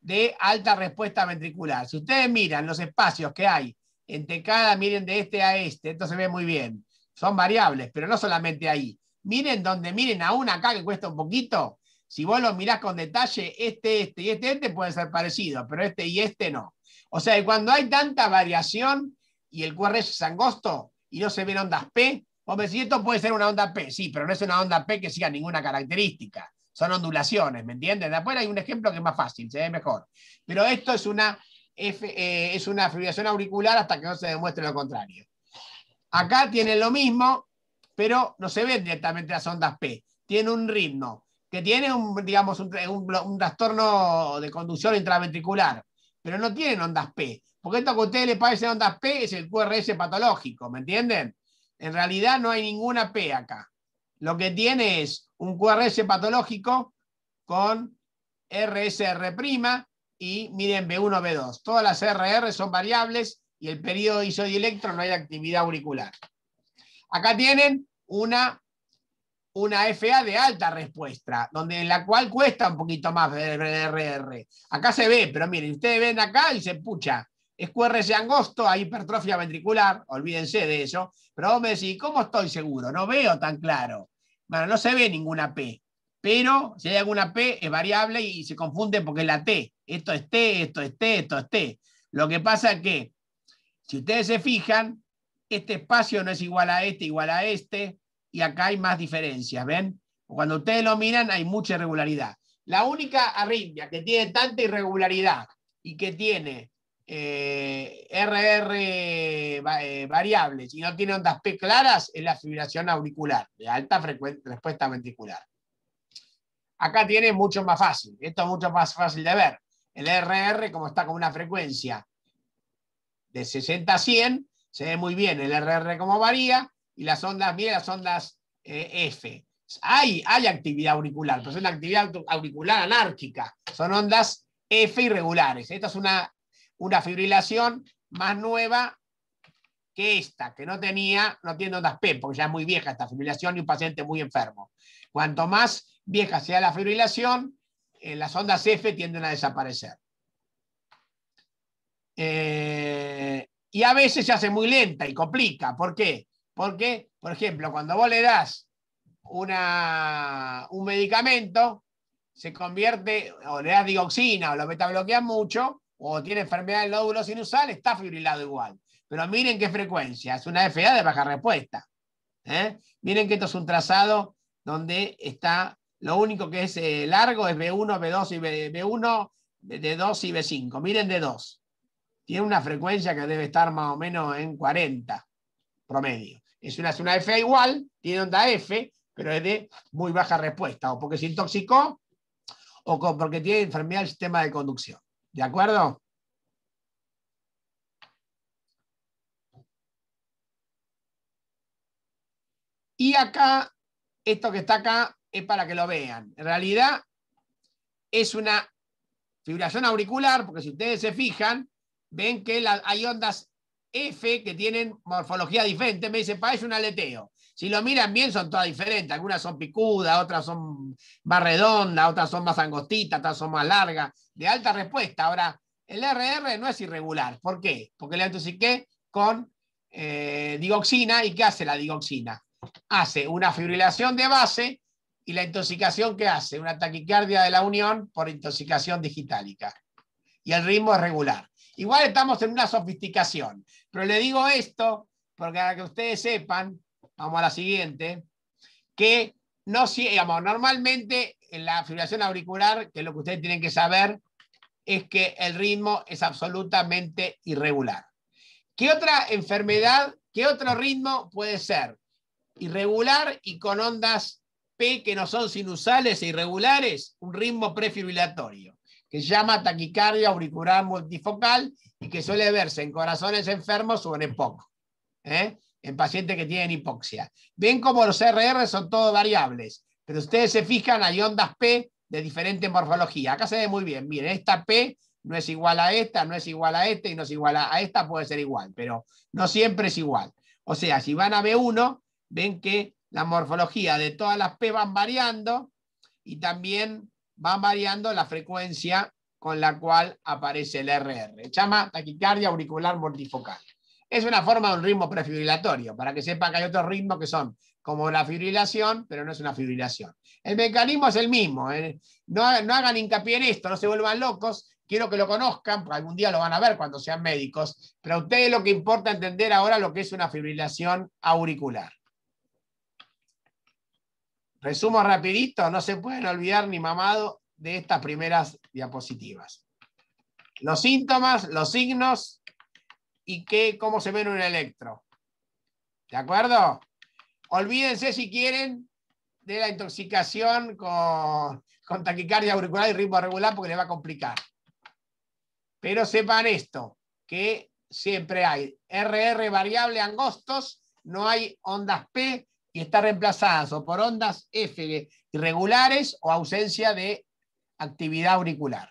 de alta respuesta ventricular. Si ustedes miran los espacios que hay entre cada, miren de este a este, esto se ve muy bien, son variables, pero no solamente ahí. Miren donde miren aún acá que cuesta un poquito, si vos lo mirás con detalle, este y este pueden ser parecidos, pero este y este no. O sea, cuando hay tanta variación y el QRS es angosto y no se ven ondas P, vos me decís, esto puede ser una onda P, sí, pero no es una onda P que siga ninguna característica. Son ondulaciones, ¿me entienden? Después hay un ejemplo que es más fácil, se ve mejor. Pero esto es una fibrilación auricular hasta que no se demuestre lo contrario. Acá tienen lo mismo, pero no se ven directamente las ondas P. Tiene un ritmo que tiene digamos, un trastorno de conducción intraventricular, pero no tienen ondas P. Porque esto que a ustedes les parece ondas P es el QRS patológico, ¿me entienden? En realidad no hay ninguna P acá. Lo que tiene es un QRS patológico con RSR' y miren B1, B2. Todas las RR son variables y el periodo isodielectro no hay actividad auricular. Acá tienen una FA de alta respuesta, en la cual cuesta un poquito más ver RR. Acá se ve, pero miren, ustedes ven acá y se pucha. Es QRS angosto, hay hipertrofia ventricular, olvídense de eso. Pero vos me decís, ¿cómo estoy seguro? No veo tan claro. Bueno, no se ve ninguna P. Pero si hay alguna P es variable y se confunde porque es la T. Esto es T, esto es T, esto es T. Lo que pasa es que, si ustedes se fijan, este espacio no es igual a este, y acá hay más diferencias, ¿ven? Cuando ustedes lo miran hay mucha irregularidad. La única arritmia que tiene tanta irregularidad y que tiene RR variables y no tiene ondas P claras es la fibrilación auricular, de alta respuesta ventricular. Acá tiene mucho más fácil, esto es mucho más fácil de ver. El RR, como está con una frecuencia de 60 a 100, se ve muy bien el RR como varía, y las ondas, miren las ondas F. Hay actividad auricular, pero es una actividad auricular anárquica, son ondas F irregulares. Esta es una fibrilación más nueva que esta, que no tiene ondas P, porque ya es muy vieja esta fibrilación y un paciente muy enfermo. Cuanto más vieja sea la fibrilación, las ondas F tienden a desaparecer. Y a veces se hace muy lenta y complica. ¿Por qué? Porque, por ejemplo, cuando vos le das un medicamento, se convierte, o le das digoxina, o lo betabloqueas mucho, o tiene enfermedad del nódulo sinusal, está fibrilado igual. Pero miren qué frecuencia, es una FA de baja respuesta. Miren que esto es un trazado donde está, lo único que es largo es B1, B2 y B1, D2 y B5. Miren D2. Tiene una frecuencia que debe estar más o menos en 40 promedio. Es una FA igual, tiene onda F, pero es de muy baja respuesta, o porque se intoxicó, o porque tiene enfermedad del sistema de conducción. ¿De acuerdo? Y acá esto que está acá es para que lo vean. En realidad es una fibrilación auricular, porque si ustedes se fijan, ven que hay ondas F que tienen morfología diferente. Me dicen, parece un aleteo. Si lo miran bien, son todas diferentes. Algunas son picudas, otras son más redondas, otras son más angostitas, otras son más largas, de alta respuesta. Ahora, el RR no es irregular. ¿Por qué? Porque la intoxiqué con digoxina. ¿Y qué hace la digoxina? Hace una fibrilación de base y la intoxicación que hace, una taquicardia de la unión por intoxicación digitálica. Y el ritmo es regular. Igual estamos en una sofisticación, pero le digo esto porque para que ustedes sepan, vamos a la siguiente, que no, digamos, normalmente en la fibrilación auricular, que es lo que ustedes tienen que saber, es que el ritmo es absolutamente irregular. ¿Qué otra enfermedad, qué otro ritmo puede ser irregular y con ondas P que no son sinusales e irregulares? Un ritmo prefibrilatorio, que se llama taquicardia auricular multifocal y que suele verse en corazones enfermos o en EPOC, en pacientes que tienen hipoxia. Ven como los RR son todo variables, pero ustedes se fijan, hay ondas P de diferente morfología. Acá se ve muy bien. Miren, esta P no es igual a esta, no es igual a esta y no es igual a esta, puede ser igual, pero no siempre es igual. O sea, si van a B1, ven que la morfología de todas las P van variando y también van variando la frecuencia con la cual aparece el RR. Se llama taquicardia auricular multifocal. Es una forma de un ritmo prefibrilatorio, para que sepan que hay otros ritmos que son como la fibrilación, pero no es una fibrilación. El mecanismo es el mismo. No hagan hincapié en esto, no se vuelvan locos. Quiero que lo conozcan, porque algún día lo van a ver cuando sean médicos, pero a ustedes lo que importa entender ahora lo que es una fibrilación auricular. Resumo rapidito, no se pueden olvidar ni mamado de estas primeras diapositivas. Los síntomas, los signos y cómo se ve en un electro. ¿De acuerdo? Olvídense si quieren de la intoxicación con taquicardia auricular y ritmo regular porque les va a complicar. Pero sepan esto, que siempre hay RR variable angostos, no hay ondas P y está reemplazadas o por ondas F irregulares o ausencia de actividad auricular.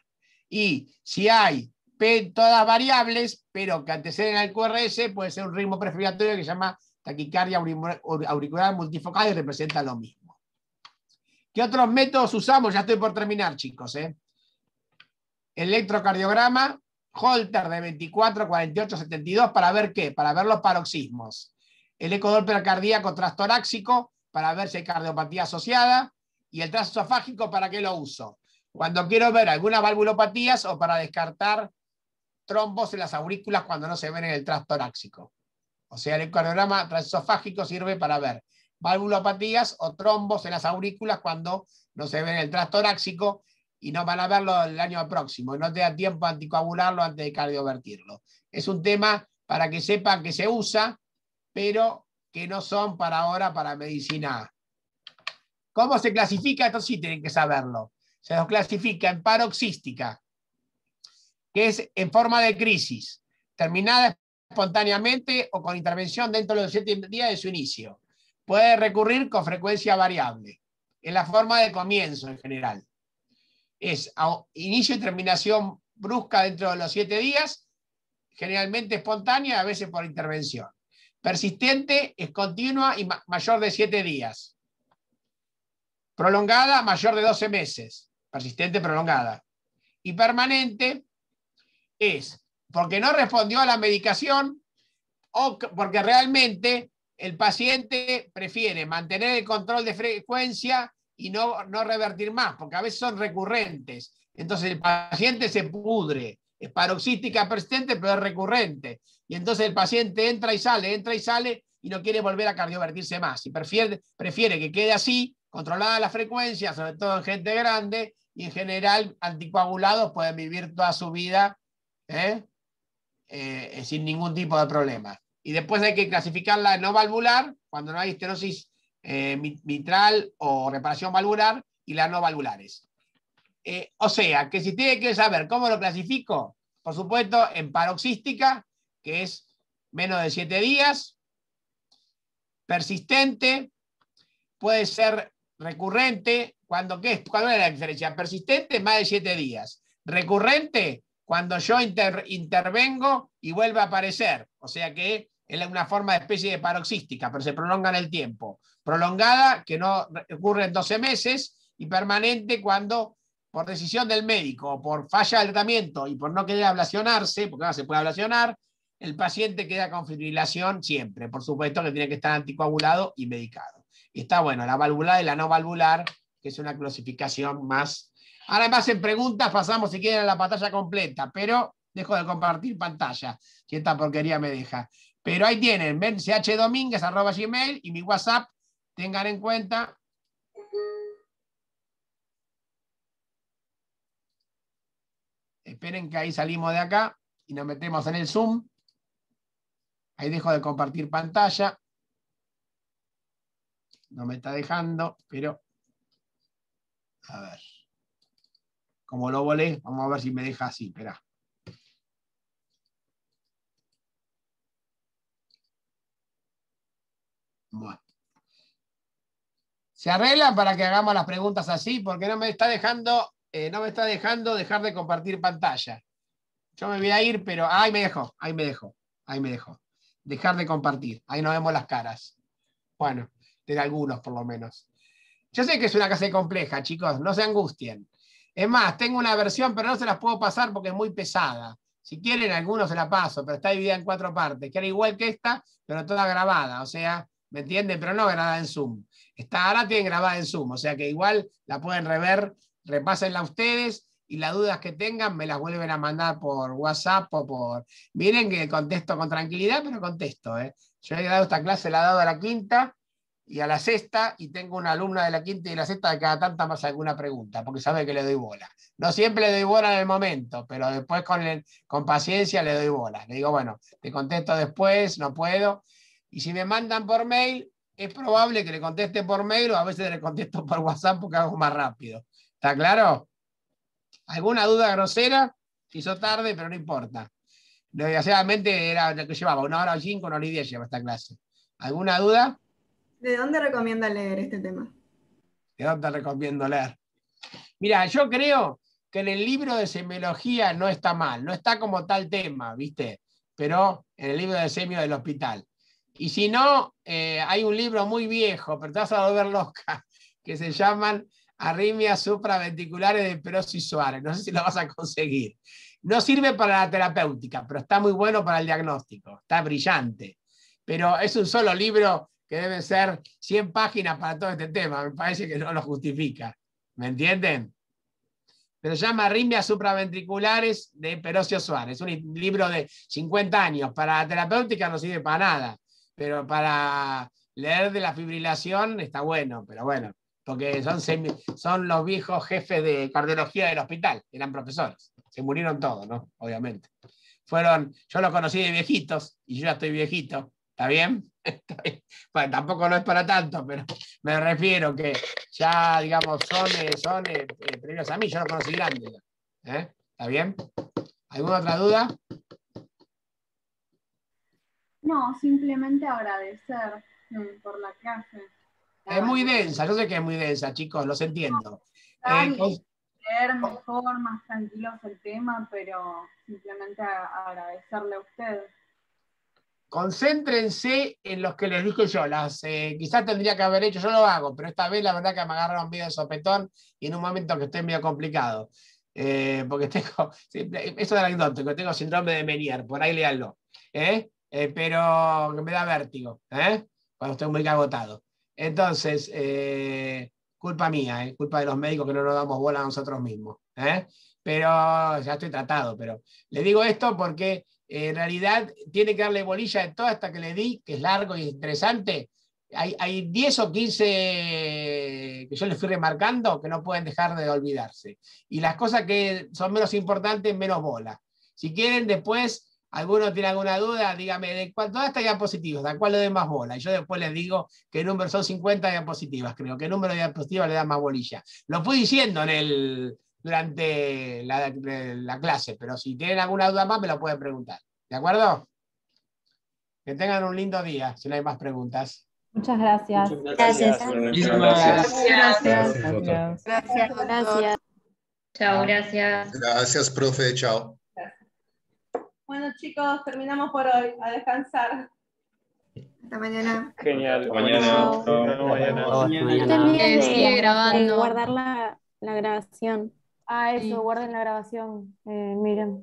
Y si hay P todas variables, pero que anteceden al QRS, puede ser un ritmo prefibrilatorio que se llama taquicardia auricular multifocal y representa lo mismo. ¿Qué otros métodos usamos? Ya estoy por terminar, chicos. Electrocardiograma, Holter de 24, 48, 72, ¿para ver qué? Para ver los paroxismos. El ecodoppler cardíaco transtorácico, para ver si hay cardiopatía asociada. Y el transesofágico, ¿para qué lo uso? Cuando quiero ver algunas valvulopatías o para descartar trombos en las aurículas cuando no se ven en el transtorácico. O sea, el ecocardiograma transesofágico sirve para ver valvulopatías o trombos en las aurículas cuando no se ven en el transtorácico y no van a verlo el año próximo y no te da tiempo a anticoagularlo antes de cardiovertirlo. Es un tema para que sepan que se usa, pero que no son para ahora para medicina. ¿Cómo se clasifica? Esto sí tienen que saberlo. Se los clasifica en paroxística, que es en forma de crisis, terminada espontáneamente o con intervención dentro de los 7 días de su inicio. Puede recurrir con frecuencia variable. Es la forma de comienzo en general. Es inicio y terminación brusca dentro de los 7 días, generalmente espontánea, a veces por intervención. Persistente es continua y mayor de 7 días. Prolongada, mayor de 12 meses. Persistente, prolongada. Y permanente es porque no respondió a la medicación o porque realmente el paciente prefiere mantener el control de frecuencia y no revertir más, porque a veces son recurrentes. Entonces el paciente se pudre. Es paroxística persistente, pero es recurrente. Y entonces el paciente entra y sale y no quiere volver a cardiovertirse más. Y prefiere que quede así, controlada la frecuencia, sobre todo en gente grande, y en general anticoagulados pueden vivir toda su vida sin ningún tipo de problema. Y después hay que clasificarla en no valvular, cuando no hay estenosis mitral o reparación valvular, y las no valvulares. O sea, que si tiene que saber cómo lo clasifico, por supuesto, en paroxística, que es menos de 7 días, persistente, puede ser recurrente, ¿cuál es la diferencia? Persistente, más de 7 días. Recurrente, cuando yo intervengo y vuelve a aparecer. O sea que es una forma de especie de paroxística, pero se prolonga en el tiempo. Prolongada, que no ocurre en 12 meses, y permanente cuando, por decisión del médico, o por falla del tratamiento y por no querer ablacionarse, porque ahora se puede ablacionar, el paciente queda con fibrilación siempre. Por supuesto que tiene que estar anticoagulado y medicado. Y está bueno, la valvular y la no valvular, que es una clasificación más. Ahora más en preguntas pasamos si quieren a la pantalla completa, pero dejo de compartir pantalla, si esta porquería me deja. Pero ahí tienen, ven, chdominguez@gmail y mi WhatsApp, tengan en cuenta. Esperen que ahí salimos de acá y nos metemos en el Zoom. Ahí dejo de compartir pantalla. No me está dejando, pero a ver. Como lo volé, vamos a ver si me deja así. Esperá. Bueno. ¿Se arreglan para que hagamos las preguntas así? Porque no me está dejando dejar de compartir pantalla. Yo me voy a ir, pero ahí me dejó. Dejar de compartir. Ahí nos vemos las caras. Bueno, de algunos por lo menos. Yo sé que es una clase compleja, chicos, no se angustien. Es más, tengo una versión, pero no se las puedo pasar porque es muy pesada. Si quieren, algunos se la paso, pero está dividida en 4 partes, que era igual que esta, pero toda grabada. O sea, ¿me entienden? Pero no grabada en Zoom. Ahora tienen grabada en Zoom, o sea que igual la pueden rever, repásenla ustedes y las dudas que tengan me las vuelven a mandar por WhatsApp o por... Miren que contesto con tranquilidad, pero contesto. Yo he dado esta clase, la he dado a la 5ª y a la 6ª, y tengo una alumna de la 5ª y la 6ª de cada tanta más alguna pregunta, porque sabe que le doy bola. No siempre le doy bola en el momento, pero después con paciencia le doy bola. Le digo, bueno, te contesto después, no puedo. Y si me mandan por mail, es probable que le conteste por mail o a veces le contesto por WhatsApp porque hago más rápido. ¿Está claro? ¿Alguna duda grosera? Se hizo tarde, pero no importa. Desgraciadamente era lo que llevaba, 1 hora y 5, 1 hora y 10 lleva esta clase. ¿Alguna duda? ¿De dónde recomienda leer este tema? ¿De dónde recomiendo leer? Mira, yo creo que en el libro de semiología no está mal, no está como tal tema, ¿viste? Pero en el libro de semio del hospital. Y si no, hay un libro muy viejo, pero te vas a volver loca, que se llaman Arritmias supraventriculares de Perosi y Suárez. No sé si lo vas a conseguir. No sirve para la terapéutica, pero está muy bueno para el diagnóstico. Está brillante. Pero es un solo libro que debe ser 100 páginas para todo este tema. Me parece que no lo justifica. ¿Me entienden? Pero se llama Arritmias supraventriculares de Perosi y Suárez. Es un libro de 50 años. Para la terapéutica no sirve para nada. Pero para leer de la fibrilación está bueno. Pero bueno, porque son los viejos jefes de cardiología del hospital. Eran profesores. Se murieron todos, ¿no? Obviamente. Yo los conocí de viejitos y yo ya estoy viejito. ¿Está bien? Bueno, tampoco no es para tanto, pero me refiero que ya, digamos, son previos a mí, yo los conocí grandes. ¿Está bien? ¿Alguna otra duda? No, simplemente agradecer por la clase. Es muy densa, yo sé que es muy densa, chicos, los entiendo. Leer mejor, más tranquilos el tema, pero simplemente agradecerle a usted. Concéntrense en los que les dije yo. Quizás tendría que haber hecho, yo lo hago, pero esta vez la verdad que me agarraron medio de sopetón y en un momento que estoy medio complicado. Porque tengo, eso es anecdótico, tengo síndrome de Meniere, por ahí léanlo. Pero me da vértigo, cuando estoy muy agotado. Entonces, culpa mía, culpa de los médicos que no nos damos bola a nosotros mismos. Pero ya estoy tratado, pero le digo esto porque en realidad tiene que darle bolilla de toda esta que le di, que es largo y interesante. Hay 10 o 15 que yo les fui remarcando que no pueden dejar de olvidarse. Y las cosas que son menos importantes, menos bola. Si quieren, después, alguno tiene alguna duda, dígame, ¿de todas estas diapositivas, ¿a cuál le doy más bola? Y yo después les digo qué número son 50 diapositivas, creo, qué número de diapositivas le da más bolilla. Lo fui diciendo durante la clase, pero si tienen alguna duda más me lo pueden preguntar. ¿De acuerdo? Que tengan un lindo día, si no hay más preguntas. Muchas gracias. Gracias. Muchísimas Gracias. Gracias. Chao, gracias. Gracias, profe. Chao. Bueno, chicos, terminamos por hoy. A descansar. Hasta mañana. Genial. Hasta mañana. Nos vemos mañana. No te olvides Sigue de grabando. guardar la grabación. Ah, eso, Sí. guarden la grabación, Miriam.